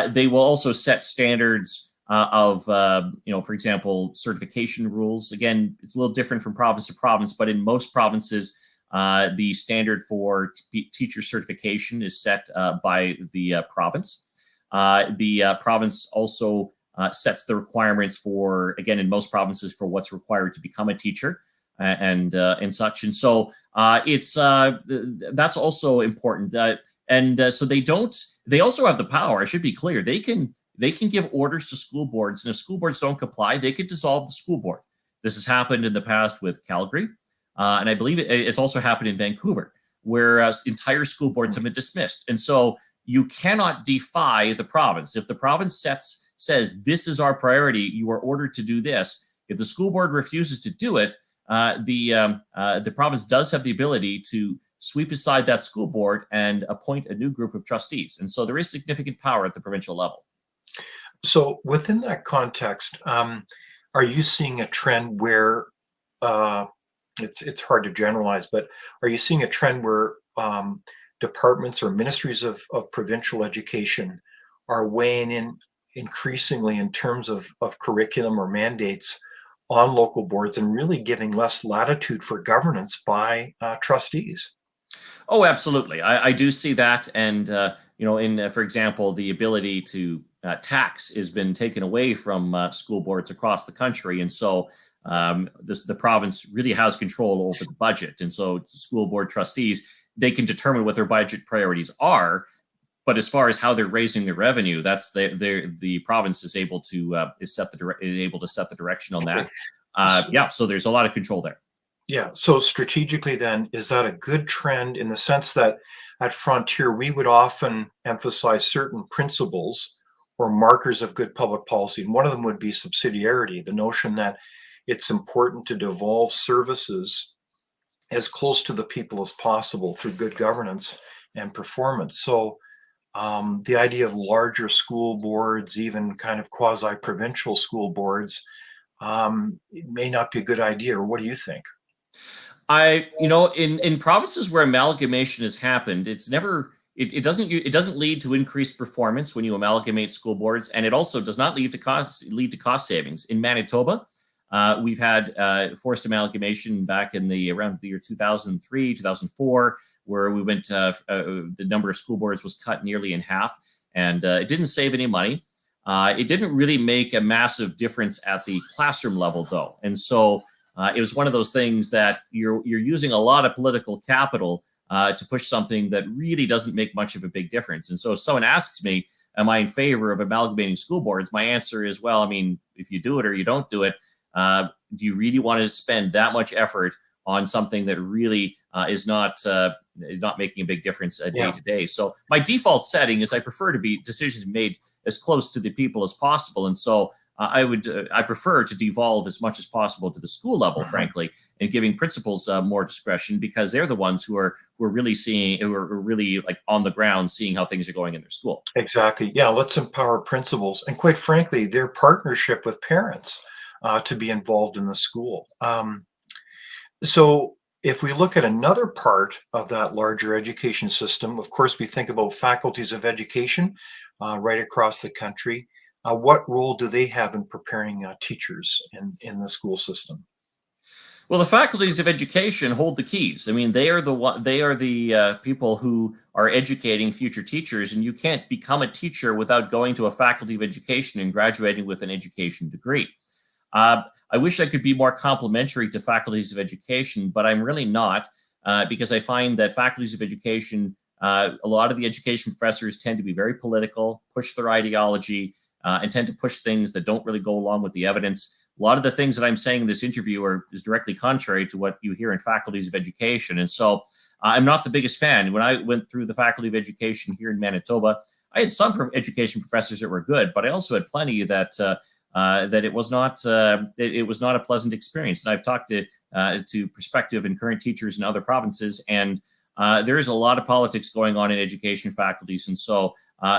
They will also set standards of, for example, certification rules. Again, it's a little different from province to province, but in most provinces, the standard for teacher certification is set by the province. The province also sets the requirements for, again, in most provinces, for what's required to become a teacher and such. And so that's also important. So they also have the power. I should be clear. They can give orders to school boards, and if school boards don't comply, they could dissolve the school board. This has happened in the past with Calgary, and I believe it's also happened in Vancouver, where entire school boards have been dismissed. And so you cannot defy the province. If the province says this is our priority, you are ordered to do this. If the school board refuses to do it, the province does have the ability to sweep aside that school board and appoint a new group of trustees. And so there is significant power at the provincial level. So within that context, are you seeing a trend where it's hard to generalize, but are you seeing a trend where departments or ministries of provincial education are weighing in increasingly in terms of curriculum or mandates on local boards and really giving less latitude for governance by trustees? Oh, absolutely. I do see that. And, for example, the ability to tax has been taken away from school boards across the country. And so the province really has control over the budget. And so school board trustees, they can determine what their budget priorities are. But as far as how they're raising their revenue, that's the province is able to set the direction on that. So there's a lot of control there. Yeah. So strategically, then, is that a good trend in the sense that at Frontier we would often emphasize certain principles or markers of good public policy. And one of them would be subsidiarity, the notion that it's important to devolve services as close to the people as possible through good governance and performance. So the idea of larger school boards, even kind of quasi-provincial school boards, it may not be a good idea. Or what do you think? In provinces where amalgamation has happened, it doesn't lead to increased performance when you amalgamate school boards, and it also does not lead to cost savings. In Manitoba, we've had forced amalgamation back in around the year 2003, 2004, where we went the number of school boards was cut nearly in half, and it didn't save any money. It didn't really make a massive difference at the classroom level, though, and so. It was one of those things that you're using a lot of political capital to push something that really doesn't make much of a big difference. And so if someone asks me, am I in favor of amalgamating school boards? My answer is, well, I mean, if you do it or you don't do it, do you really want to spend that much effort on something that really is not making a big difference day to day? So my default setting is I prefer to be decisions made as close to the people as possible. And so I prefer to devolve as much as possible to the school level, frankly, and giving principals more discretion, because they're the ones who are really like on the ground, seeing how things are going in their school. Exactly. Yeah. Let's empower principals, and quite frankly, their partnership with parents to be involved in the school. So if we look at another part of that larger education system, of course, we think about faculties of education right across the country. What role do they have in preparing teachers in the school system? Well, the faculties of education hold the keys. I mean, they are the people who are educating future teachers, and you can't become a teacher without going to a faculty of education and graduating with an education degree. I wish I could be more complimentary to faculties of education, but I'm really not, because I find that faculties of education, a lot of the education professors tend to be very political, push their ideology, and tend to push things that don't really go along with the evidence. A lot of the things that I'm saying in this interview is directly contrary to what you hear in faculties of education. And so I'm not the biggest fan. When I went through the faculty of education here in Manitoba, I had some education professors that were good, but I also had plenty that it was not a pleasant experience. And I've talked to prospective and current teachers in other provinces, and there is a lot of politics going on in education faculties. And so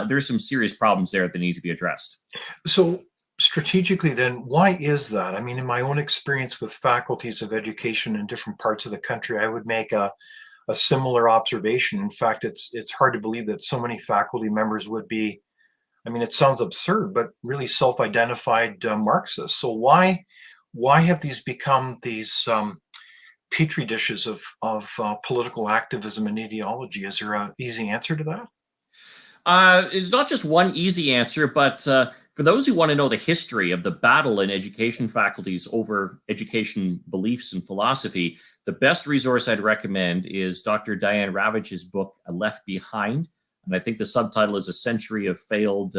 there's some serious problems there that need to be addressed. So strategically then, why is that? I mean, in my own experience with faculties of education in different parts of the country, I would make a similar observation. In fact, it's hard to believe that so many faculty members would be, I mean, it sounds absurd, but really self-identified Marxists. So why have these become these petri dishes of political activism and ideology? Is there an easy answer to that? It's not just one easy answer, but for those who want to know the history of the battle in education faculties over education beliefs and philosophy, the best resource I'd recommend is Dr. Diane Ravage's book, Left Behind. And I think the subtitle is A Century of Failed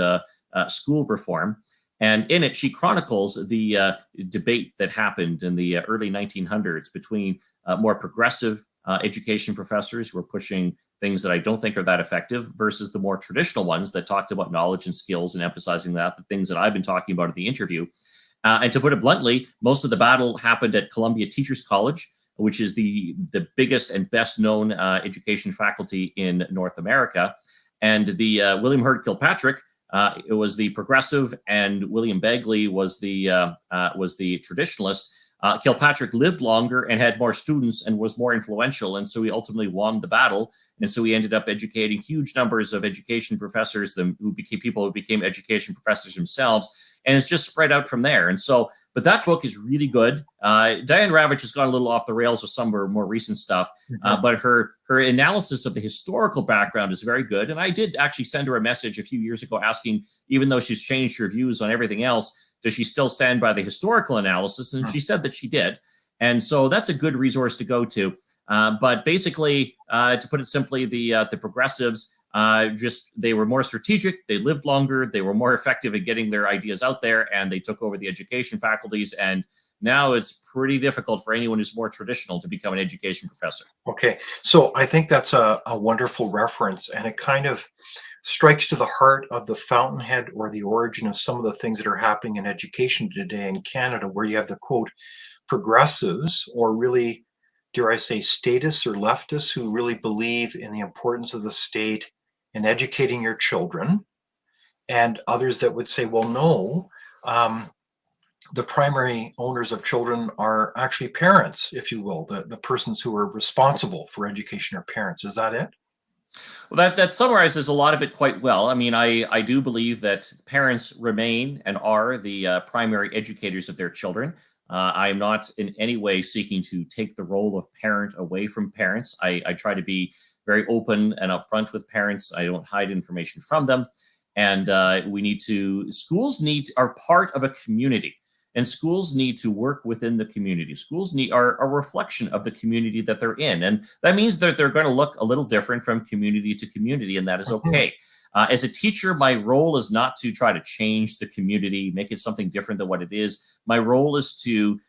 School Reform. And in it, she chronicles the debate that happened in the early 1900s between more progressive education professors who were pushing things that I don't think are that effective versus the more traditional ones that talked about knowledge and skills and emphasizing the things that I've been talking about in the interview. And to put it bluntly, most of the battle happened at Columbia Teachers College, which is the biggest and best known education faculty in North America. And the William Herd Kilpatrick, it was the progressive, and William Begley was the traditionalist. Kilpatrick lived longer and had more students and was more influential, and so he ultimately won the battle. And so he ended up educating huge numbers of education professors, who became education professors themselves, and it's just spread out from there. And so, but that book is really good. Diane Ravage has gone a little off the rails with some of her more recent stuff, but her analysis of the historical background is very good. And I did actually send her a message a few years ago asking, even though she's changed her views on everything else, does she still stand by the historical analysis? And she said that she did. And so that's a good resource to go to. But basically, to put it simply, the progressives, they were more strategic, they lived longer, they were more effective at getting their ideas out there, and they took over the education faculties. And now it's pretty difficult for anyone who's more traditional to become an education professor. Okay, so I think that's a wonderful reference, and it kind of strikes to the heart of the fountainhead or the origin of some of the things that are happening in education today in Canada, where you have the quote progressives, or really, dare I say, statists or leftists who really believe in the importance of the state in educating your children, and others that would say, well, no, the primary owners of children are actually parents, if you will, the persons who are responsible for education are parents. Is that it? Well, that summarizes a lot of it quite well. I mean, I do believe that parents remain and are the primary educators of their children. I am not in any way seeking to take the role of parent away from parents. I try to be very open and upfront with parents. I don't hide information from them. And schools are part of a community. And schools need to work within the community. Schools are a reflection of the community that they're in. And that means that they're going to look a little different from community to community, and that is Mhm. okay. As a teacher, my role is not to try to change the community, make it something different than what it is. My role is to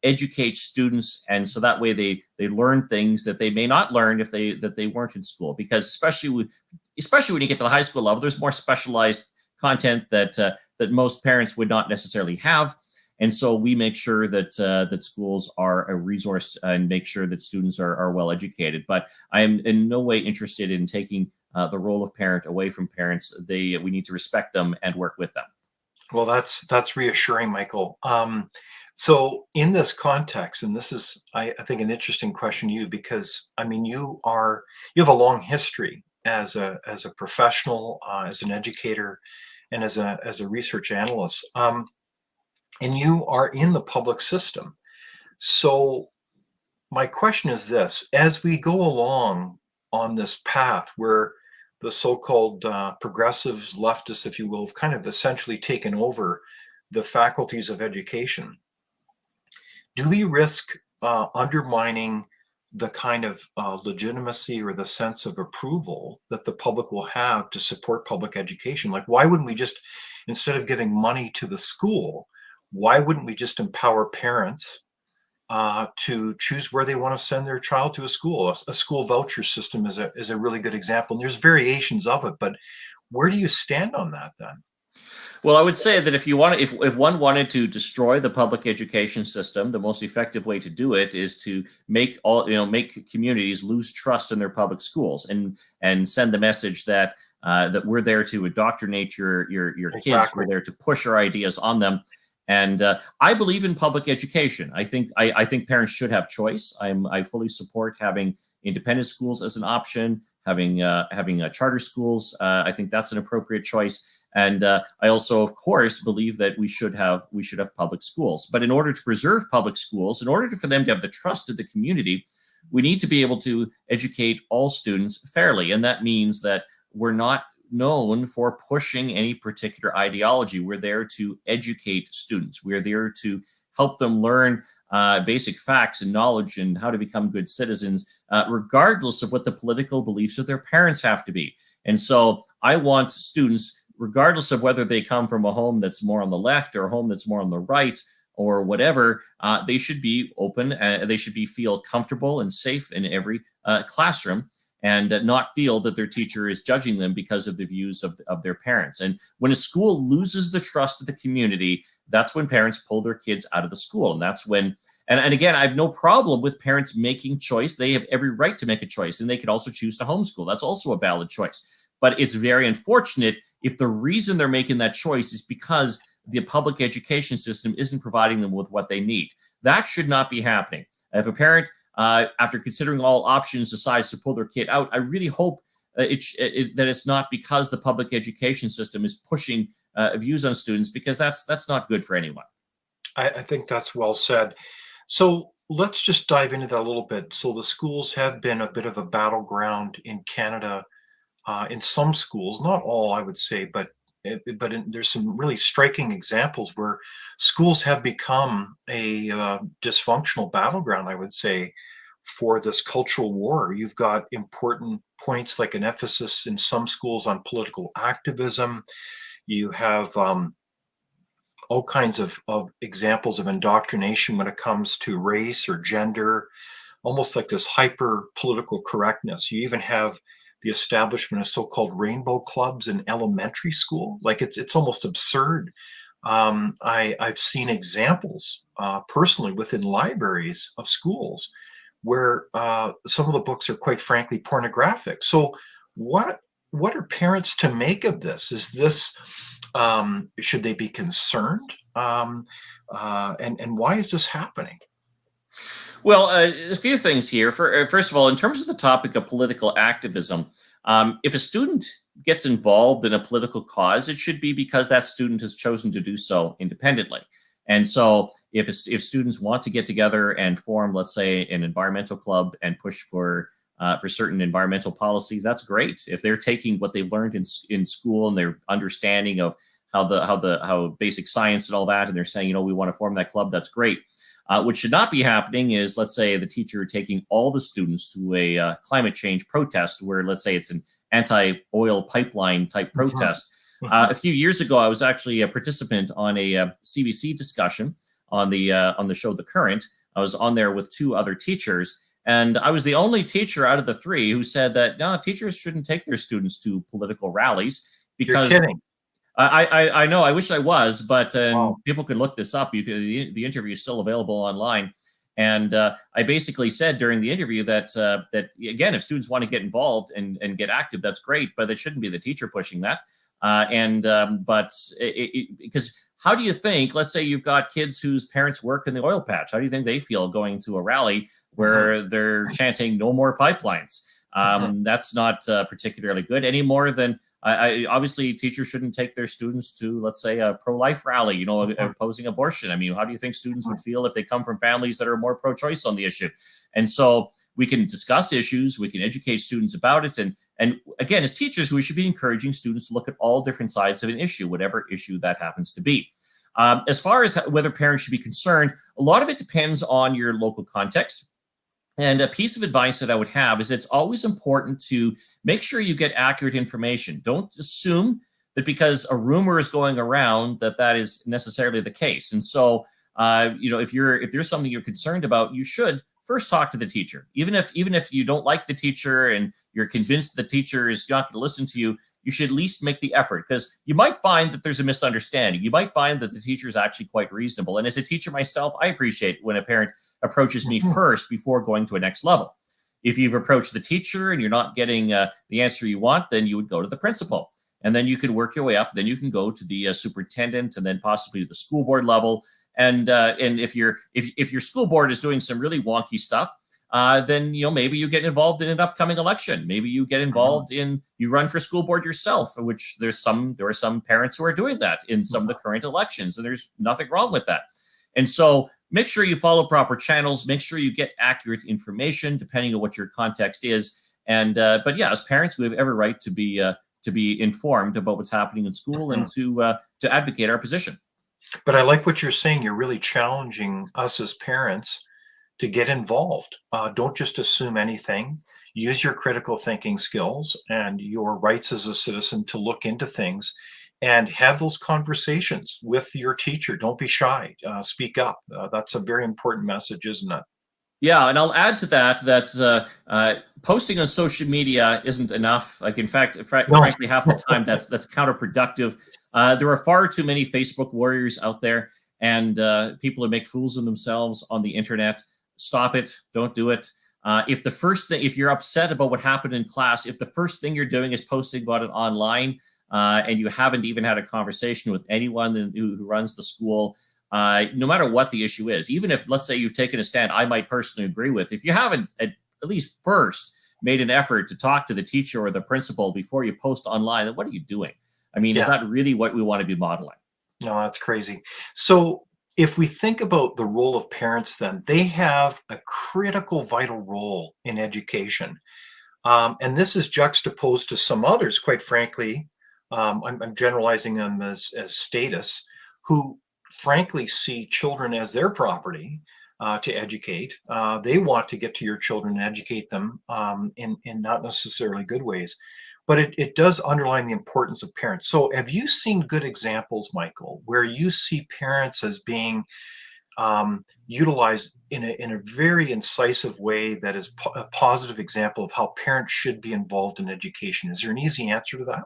educate students, and so that way they learn things that they may not learn if they weren't in school. Because especially when you get to the high school level, there's more specialized content that most parents would not necessarily have. And so we make sure that schools are a resource and make sure that students are well educated. But I am in no way interested in taking the role of parent away from parents. We need to respect them and work with them. Well, that's reassuring, Michael. So in this context, and this is, I think, an interesting question to you, because I mean, you have a long history as a professional, as an educator, and as a research analyst, and you are in the public system. So my question is this: as we go along on this path where the so-called progressives, leftists, if you will, have kind of essentially taken over the faculties of education, do we risk undermining the kind of legitimacy or the sense of approval that the public will have to support public education? Like, why wouldn't we just, instead of giving money to the school, why wouldn't we just empower parents to choose where they want to send their child to a school? A school voucher system is a really good example, and there's variations of it. But where do you stand on that then? Well, I would say that if one wanted to destroy the public education system, the most effective way to do it is to make communities lose trust in their public schools and send the message that we're there to indoctrinate your kids, we're Exactly. there to push our ideas on them. And I believe in public education. I think parents should have choice. I fully support having independent schools as an option, having charter schools. I think that's an appropriate choice. And I also, of course, believe that we should have public schools. But in order to preserve public schools, in order for them to have the trust of the community, we need to be able to educate all students fairly. And that means that we're not known for pushing any particular ideology. We're there to educate students. We're there to help them learn basic facts and knowledge and how to become good citizens, regardless of what the political beliefs of their parents have to be. And so I want students, regardless of whether they come from a home that's more on the left or a home that's more on the right or whatever, they should be open. They should feel comfortable and safe in every classroom, and not feel that their teacher is judging them because of the views of their parents. And when a school loses the trust of the community, that's when parents pull their kids out of the school. And that's when, and again, I have no problem with parents making choice. They have every right to make a choice, and they could also choose to homeschool. That's also a valid choice. But it's very unfortunate if the reason they're making that choice is because the public education system isn't providing them with what they need. That should not be happening. If a parent, after considering all options, decides to pull their kid out, I really hope that it's not because the public education system is pushing views on students, because that's not good for anyone. I think that's well said. So let's just dive into that a little bit. So the schools have been a bit of a battleground in Canada, in some schools, not all, I would say, but there's some really striking examples where schools have become a dysfunctional battleground, I would say, for this cultural war. You've got important points like an emphasis in some schools on political activism. You have all kinds of examples of indoctrination when it comes to race or gender, almost like this hyper political correctness. You even have the establishment of so-called rainbow clubs in elementary school. Like it's almost absurd. I've seen examples personally within libraries of schools where some of the books are quite frankly pornographic. So what what are parents to make of this? Is this should they be concerned? And why is this happening? Well, a few things here. First of all, in terms of the topic of political activism, if a student gets involved in a political cause, it should be because that student has chosen to do so independently. And so, if students want to get together and form, let's say, an environmental club and push for certain environmental policies, that's great. If they're taking what they've learned in school and their understanding of how basic science and all that, and they're saying, we want to form that club, that's great. What should not be happening is, let's say, the teacher taking all the students to a climate change protest where, let's say, it's an anti-oil pipeline type protest. A few years ago, I was actually a participant on a CBC discussion on the show The Current. I was on there with two other teachers, and I was the only teacher out of the three who said that no, teachers shouldn't take their students to political rallies You're because kidding. I know. I wish I was, but Wow. people can look this up. The interview is still available online, and I basically said during the interview that again, if students want to get involved and get active, that's great, but it shouldn't be the teacher pushing that. Because how do you think? Let's say you've got kids whose parents work in the oil patch. How do you think they feel going to a rally where they're chanting "No more pipelines"? That's not particularly good any more than. Obviously teachers shouldn't take their students to, let's say, a pro-life rally, opposing abortion. I mean, how do you think students would feel if they come from families that are more pro-choice on the issue? And so we can discuss issues, we can educate students about it. And again, as teachers, we should be encouraging students to look at all different sides of an issue, whatever issue that happens to be. As far as whether parents should be concerned, a lot of it depends on your local context. And a piece of advice that I would have is it's always important to make sure you get accurate information. Don't assume that because a rumor is going around that is necessarily the case. And so, if there's something you're concerned about, you should first talk to the teacher. Even if you don't like the teacher and you're convinced the teacher is not going to listen to you, you should at least make the effort, because you might find that there's a misunderstanding. You might find that the teacher is actually quite reasonable. And as a teacher myself, I appreciate when a parent approaches me first before going to a next level. If you've approached the teacher and you're not getting the answer you want, then you would go to the principal. And then you could work your way up. Then you can go to the superintendent and then possibly the school board level. And if your school board is doing some really wonky stuff, then maybe you get involved in an upcoming election. Maybe you get involved you run for school board yourself, which there are some parents who are doing that in some of the current elections, and there's nothing wrong with that. And so make sure you follow proper channels. Make sure you get accurate information, depending on what your context is. And but yeah, as parents, we have every right to be informed about what's happening in school and to advocate our position. But I like what you're saying. You're really challenging us as parents to get involved. Don't just assume anything. Use your critical thinking skills and your rights as a citizen to look into things and have those conversations with your teacher. Don't be shy. Speak up. That's a very important message, isn't it? Yeah, and I'll add to that posting on social media isn't enough. Like, in fact, No. frankly, half the time that's counterproductive. There are far too many Facebook warriors out there, and people who make fools of themselves on the internet. Stop it. Don't do it. If you're upset about what happened in class, if the first thing you're doing is posting about it online, and you haven't even had a conversation with anyone who runs the school, no matter what the issue is, even if, let's say, you've taken a stand I might personally agree with, if you haven't at least first made an effort to talk to the teacher or the principal before you post online, then what are you doing? I mean, Is that really what we want to be modeling? No, that's crazy. So if we think about the role of parents, then they have a critical, vital role in education. And this is juxtaposed to some others, quite frankly. I'm generalizing them as status, who frankly see children as their property to educate. They want to get to your children and educate them in not necessarily good ways. But it does underline the importance of parents. So have you seen good examples, Michael, where you see parents as being utilized in a very incisive way that is a positive example of how parents should be involved in education. Is there an easy answer to that?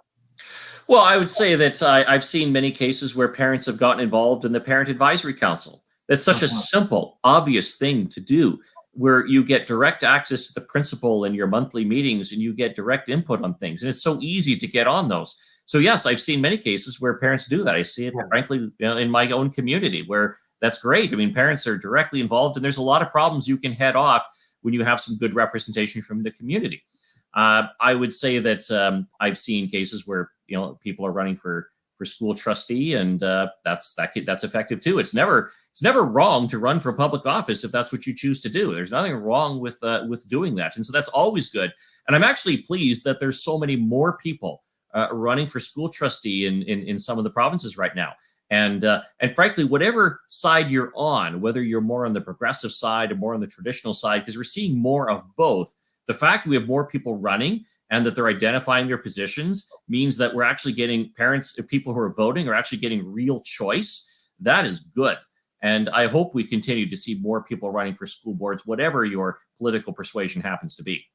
Well, I would say that I've seen many cases where parents have gotten involved in the Parent Advisory Council. That's such a Mhm. simple, obvious thing to do, where you get direct access to the principal in your monthly meetings and you get direct input on things. And it's so easy to get on those. So, yes, I've seen many cases where parents do that. I see it, Yeah. frankly, in my own community where that's great. I mean, parents are directly involved, and there's a lot of problems you can head off when you have some good representation from the community. I would say that I've seen cases where people are running for school trustee, and that's effective too. It's never wrong to run for public office if that's what you choose to do. There's nothing wrong with doing that, and so that's always good. And I'm actually pleased that there's so many more people running for school trustee in some of the provinces right now. And frankly, whatever side you're on, whether you're more on the progressive side or more on the traditional side, because we're seeing more of both, the fact that we have more people running and that they're identifying their positions means that we're actually getting people who are voting are actually getting real choice. That is good. And I hope we continue to see more people running for school boards, whatever your political persuasion happens to be.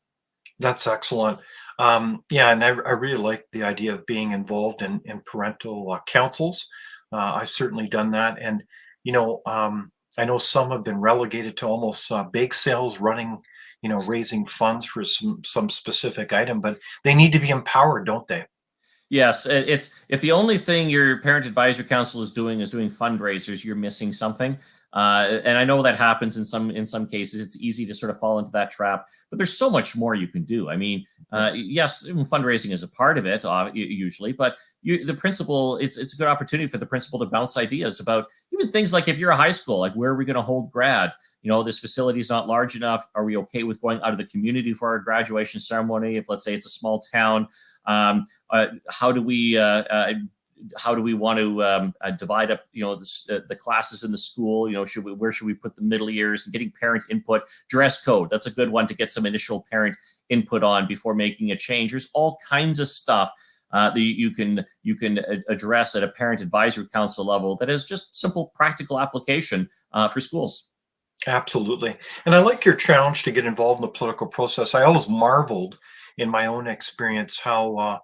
That's excellent. Yeah, and I really like the idea of being involved in parental councils. I've certainly done that, and I know some have been relegated to almost bake sales, running, raising funds for some specific item, but they need to be empowered, don't they? Yes, it's if the only thing your parent advisory council is doing fundraisers, you're missing something. And I know that happens in some cases. It's easy to sort of fall into that trap, but there's so much more you can do. I mean, yes, fundraising is a part of it, usually, but the principal, it's a good opportunity for the principal to bounce ideas about even things like if you're a high school, like where are we going to hold grad? This facility is not large enough. Are we okay with going out of the community for our graduation ceremony? If, let's say, it's a small town, how do we want to divide up the classes in the school? Where should we put the middle years? And getting parent input. Dress code, that's a good one to get some initial parent input on before making a change. There's all kinds of stuff that you can address at a parent advisory council level that is just simple practical application for schools. Absolutely. And I like your challenge to get involved in the political process. I always marveled in my own experience how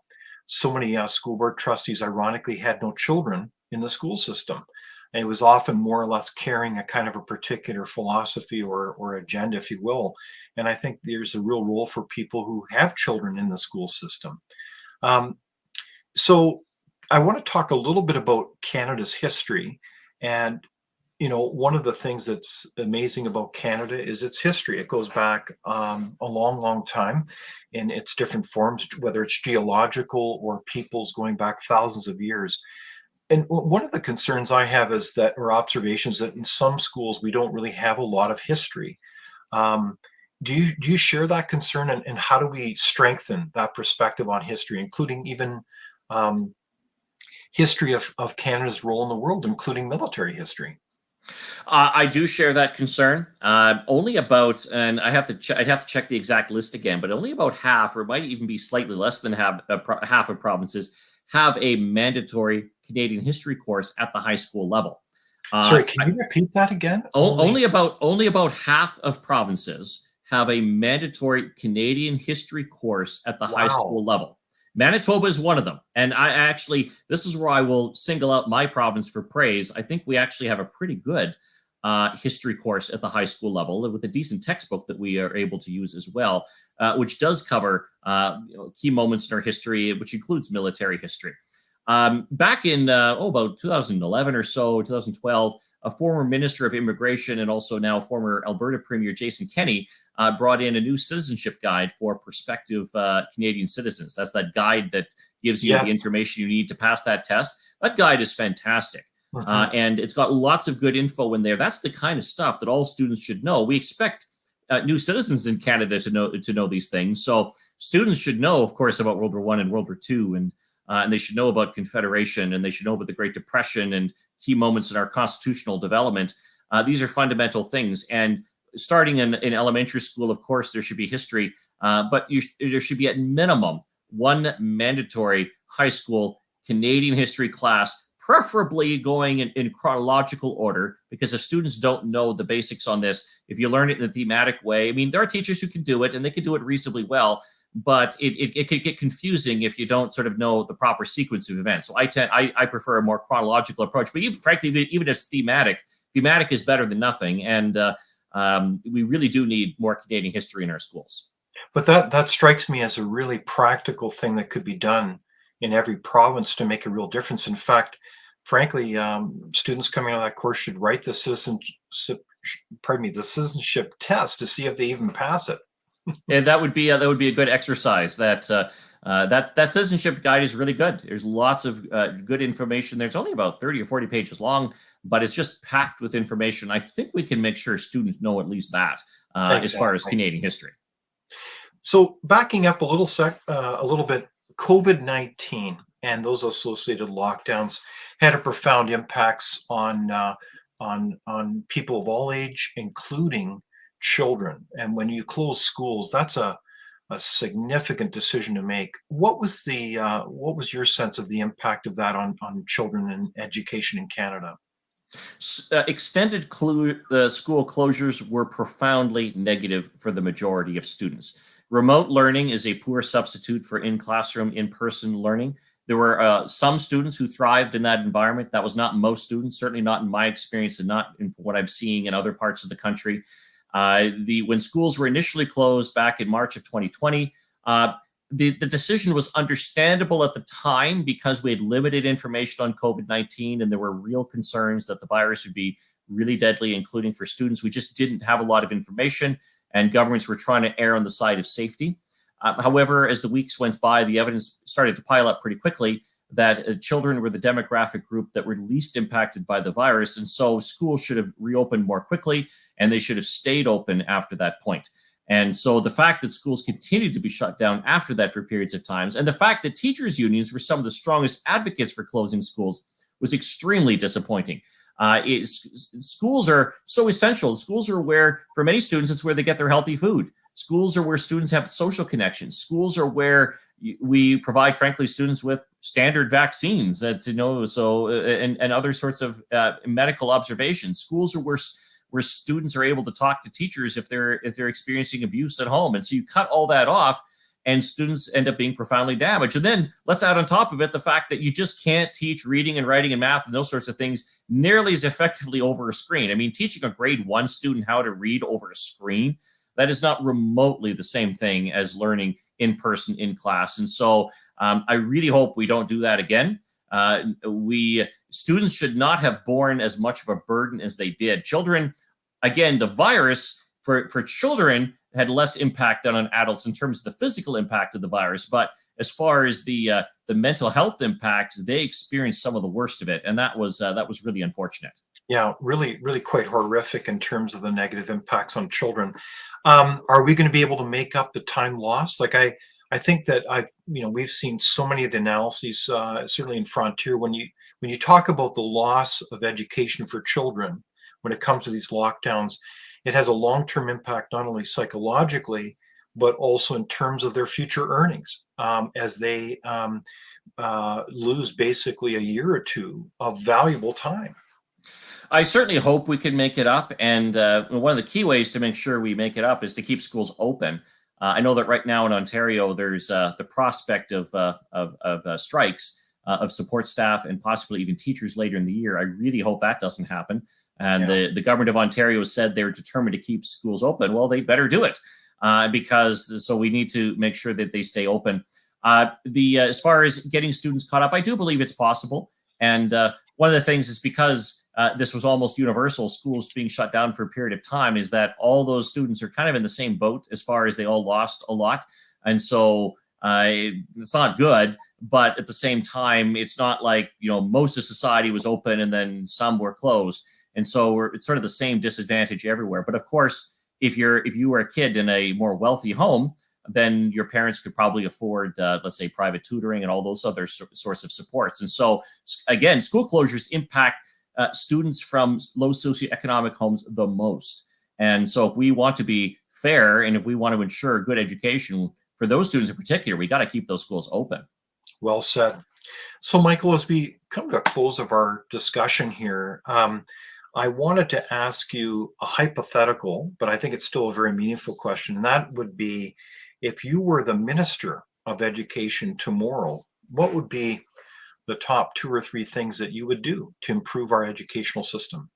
so many school board trustees, ironically, had no children in the school system. And it was often more or less carrying a kind of a particular philosophy or agenda, if you will. And I think there's a real role for people who have children in the school system. Um, so I want to talk a little bit about Canada's history. And one of the things that's amazing about Canada is its history. It goes back a long, long time in its different forms, whether it's geological or peoples going back thousands of years. And one of the concerns I have is that, or observations, that in some schools we don't really have a lot of history. Um, do you share that concern, and how do we strengthen that perspective on history, including even um, history of Canada's role in the world, including military history? I do share that concern. Only about, and I'd have to check the exact list again, but only about half, or it might even be slightly less than half of provinces have a mandatory Canadian history course at the high school level. Sorry, can you repeat that again? Only about half of provinces have a mandatory Canadian history course at the high Wow. school level. Manitoba is one of them. And this is where I will single out my province for praise. I think we actually have a pretty good history course at the high school level with a decent textbook that we are able to use as well, which does cover key moments in our history, which includes military history. Back in about 2011 or so, 2012, a former Minister of Immigration and also now former Alberta Premier Jason Kenney brought in a new citizenship guide for prospective Canadian citizens. That's that guide that gives you Yeah. the information you need to pass that test. That guide is fantastic. Mhm. And it's got lots of good info in there. That's the kind of stuff that all students should know. We expect new citizens in Canada to know these things. So students should know, of course, about World War I and World War II, and they should know about Confederation, and they should know about the Great Depression and key moments in our constitutional development. These are fundamental things. And starting in elementary school, of course, there should be history, but there should be at minimum one mandatory high school Canadian history class preferably going in chronological order, because if students don't know the basics on this, if you learn it in a thematic way, I mean, there are teachers who can do it and they can do it reasonably well, but it could get confusing if you don't sort of know the proper sequence of events. So I prefer a more chronological approach, but even frankly, even if it's thematic is better than nothing. And we really do need more Canadian history in our schools. But that strikes me as a really practical thing that could be done in every province to make a real difference. In fact, frankly, students coming out of that course should write the citizenship test to see if they even pass it. And that would be a good exercise. That citizenship guide is really good. There's lots of good information. There's only about 30 or 40 pages long, but it's just packed with information. I think we can make sure students know at least that as far as Canadian history. So backing up a little bit, COVID-19 and those associated lockdowns had a profound impacts on people of all age, including children. And when you close schools, that's a significant decision to make. What was your sense of the impact of that on children and education in Canada? Extended school closures were profoundly negative for the majority of students. Remote learning is a poor substitute for in-classroom, in-person learning. There were some students who thrived in that environment. That was not most students, certainly not in my experience and not in what I'm seeing in other parts of the country. When schools were initially closed back in March of 2020, the decision was understandable at the time because we had limited information on COVID-19 and there were real concerns that the virus would be really deadly, including for students. We just didn't have a lot of information, and governments were trying to err on the side of safety. However, as the weeks went by, the evidence started to pile up pretty quickly that children were the demographic group that were least impacted by the virus. And so schools should have reopened more quickly, and they should have stayed open after that point. And so the fact that schools continued to be shut down after that for periods of times, and the fact that teachers' unions were some of the strongest advocates for closing schools, was extremely disappointing. Schools are so essential. Schools are where, for many students, it's where they get their healthy food. Schools are where students have social connections. Schools are where we provide, frankly, students with standard vaccines and other sorts of medical observations. Schools are where students are able to talk to teachers if they're experiencing abuse at home. And so you cut all that off, and students end up being profoundly damaged. And then let's add on top of it the fact that you just can't teach reading and writing and math and those sorts of things nearly as effectively over a screen. I mean, teaching a grade 1 student how to read over a screen, that is not remotely the same thing as learning in person in class. And so I really hope we don't do that again. Students should not have borne as much of a burden as they did. Children, again, the virus for children had less impact than on adults in terms of the physical impact of the virus. But as far as the mental health impacts, they experienced some of the worst of it. And that was really unfortunate. Yeah, really, really quite horrific in terms of the negative impacts on children. Are we going to be able to make up the time lost? Like I think that we've seen so many of the analyses, certainly in Frontier, when you talk about the loss of education for children, when it comes to these lockdowns, it has a long-term impact, not only psychologically, but also in terms of their future earnings, as they lose basically a year or two of valuable time. I certainly hope we can make it up. And one of the key ways to make sure we make it up is to keep schools open. I know that right now in Ontario, there's the prospect of strikes of support staff and possibly even teachers later in the year. I really hope that doesn't happen. And the government of Ontario said they're determined to keep schools open. Well, they better do it so we need to make sure that they stay open. As far as getting students caught up, I do believe it's possible. And one of the things is because this was almost universal, schools being shut down for a period of time, is that all those students are kind of in the same boat as far as they all lost a lot. And so it's not good, but at the same time, it's not like, most of society was open and then some were closed. And so it's sort of the same disadvantage everywhere. But of course, if you were a kid in a more wealthy home, then your parents could probably afford, let's say, private tutoring and all those other sorts of supports. And so, again, school closures impact students from low socioeconomic homes the most. And so if we want to be fair and if we want to ensure good education for those students in particular, we got to keep those schools open. Well said. So, Michael, as we come to a close of our discussion here, I wanted to ask you a hypothetical, but I think it's still a very meaningful question. And that would be, if you were the Minister of Education tomorrow, what would be the top 2 or 3 things that you would do to improve our educational system?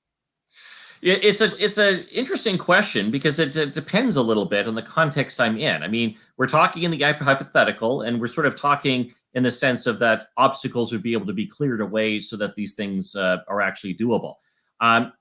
It's a interesting question because it depends a little bit on the context I'm in. I mean, we're talking in the hypothetical, and we're sort of talking in the sense of that obstacles would be able to be cleared away so that these things are actually doable.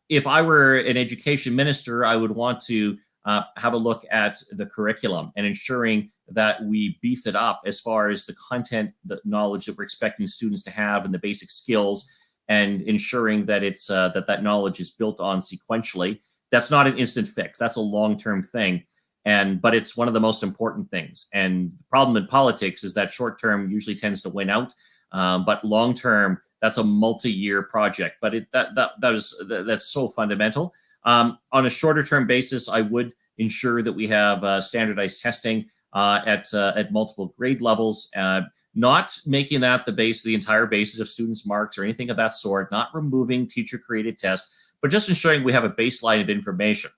If I were an education minister, I would want to have a look at the curriculum and ensuring that we beef it up as far as the content, the knowledge that we're expecting students to have, and the basic skills, and ensuring that it's that knowledge is built on sequentially. That's not an instant fix. That's a long-term thing, but it's one of the most important things. And the problem in politics is that short-term usually tends to win out, but long-term, that's a multi-year project. But that's so fundamental. On a shorter-term basis, I would ensure that we have standardized testing at multiple grade levels. Not making that the entire basis of students' marks or anything of that sort, not removing teacher-created tests, but just ensuring we have a baseline of information.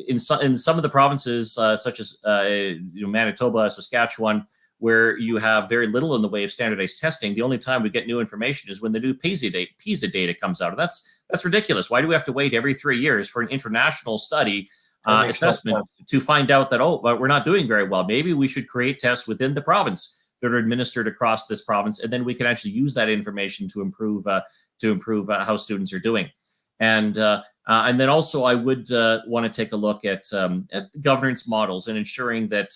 In some of the provinces, such as Manitoba, Saskatchewan, where you have very little in the way of standardized testing, the only time we get new information is when the new PISA data comes out. And that's ridiculous. Why do we have to wait every 3 years for an international study assessment to find out that, but we're not doing very well? Maybe we should create tests within the province that are administered across this province, and then we can actually use that information to improve how students are doing. And then also, I would want to take a look at governance models and ensuring that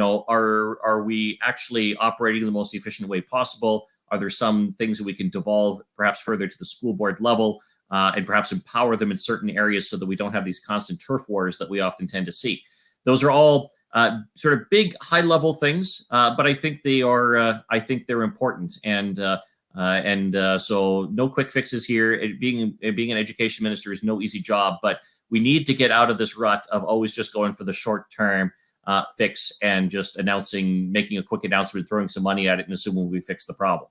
are we actually operating in the most efficient way possible? Are there some things that we can devolve perhaps further to the school board level and perhaps empower them in certain areas so that we don't have these constant turf wars that we often tend to see? Those are all sort of big, high-level things, but I think they are. I think they're important, and so no quick fixes here. Being an education minister is no easy job, but we need to get out of this rut of always just going for the short-term fix and just making a quick announcement, throwing some money at it, and assuming we fix the problem.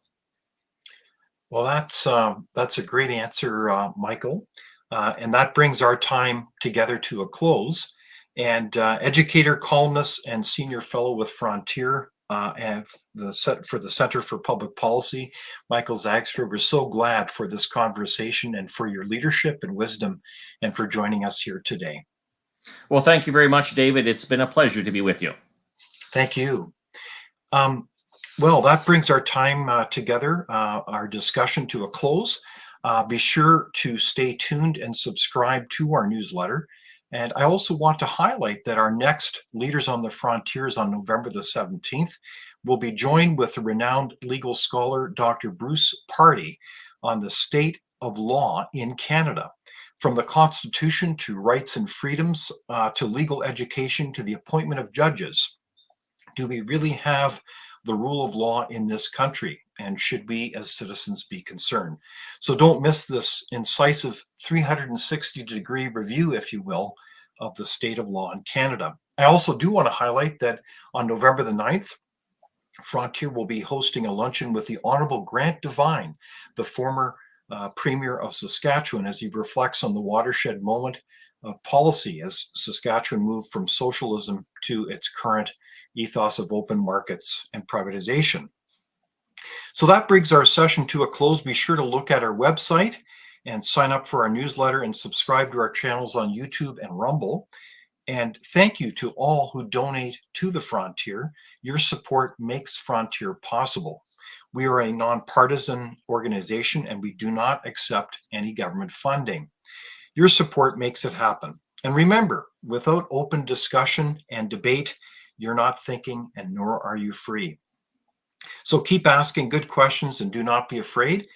Well, that's a great answer, Michael, and that brings our time together to a close. And educator, columnist, and senior fellow with Frontier and for the Center for Public Policy, Michael Zwaagstra, we're so glad for this conversation and for your leadership and wisdom and for joining us here today. Well, thank you very much, David. It's been a pleasure to be with you. Thank you. Well, that brings our time together, our discussion to a close. Be sure to stay tuned and subscribe to our newsletter. And I also want to highlight that our next Leaders on the Frontiers on November the 17th will be joined with the renowned legal scholar, Dr. Bruce Pardy, on the state of law in Canada. From the Constitution to rights and freedoms, to legal education, to the appointment of judges. Do we really have the rule of law in this country? And should we as citizens be concerned? So don't miss this incisive 360-degree review, if you will, of the state of law in Canada. I also do want to highlight that on November the 9th, Frontier will be hosting a luncheon with the Honorable Grant Devine, the former Premier of Saskatchewan, as he reflects on the watershed moment of policy as Saskatchewan moved from socialism to its current ethos of open markets and privatization. So that brings our session to a close. Be sure to look at our website and sign up for our newsletter and subscribe to our channels on YouTube and Rumble. And thank you to all who donate to the Frontier. Your support makes Frontier possible. We are a nonpartisan organization and we do not accept any government funding. Your support makes it happen. And remember, without open discussion and debate, you're not thinking and nor are you free. So keep asking good questions and do not be afraid.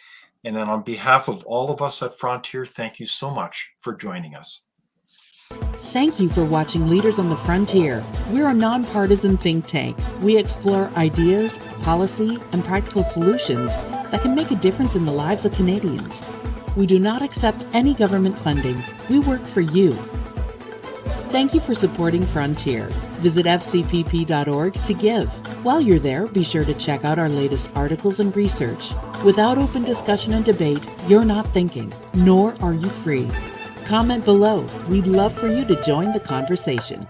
And then on behalf of all of us at Frontier, thank you so much for joining us. Thank you for watching Leaders on the Frontier. We're a nonpartisan think tank. We explore ideas, policy, and practical solutions that can make a difference in the lives of Canadians. We do not accept any government funding. We work for you. Thank you for supporting Frontier. Visit fcpp.org to give. While you're there, be sure to check out our latest articles and research. Without open discussion and debate, you're not thinking, nor are you free. Comment below. We'd love for you to join the conversation.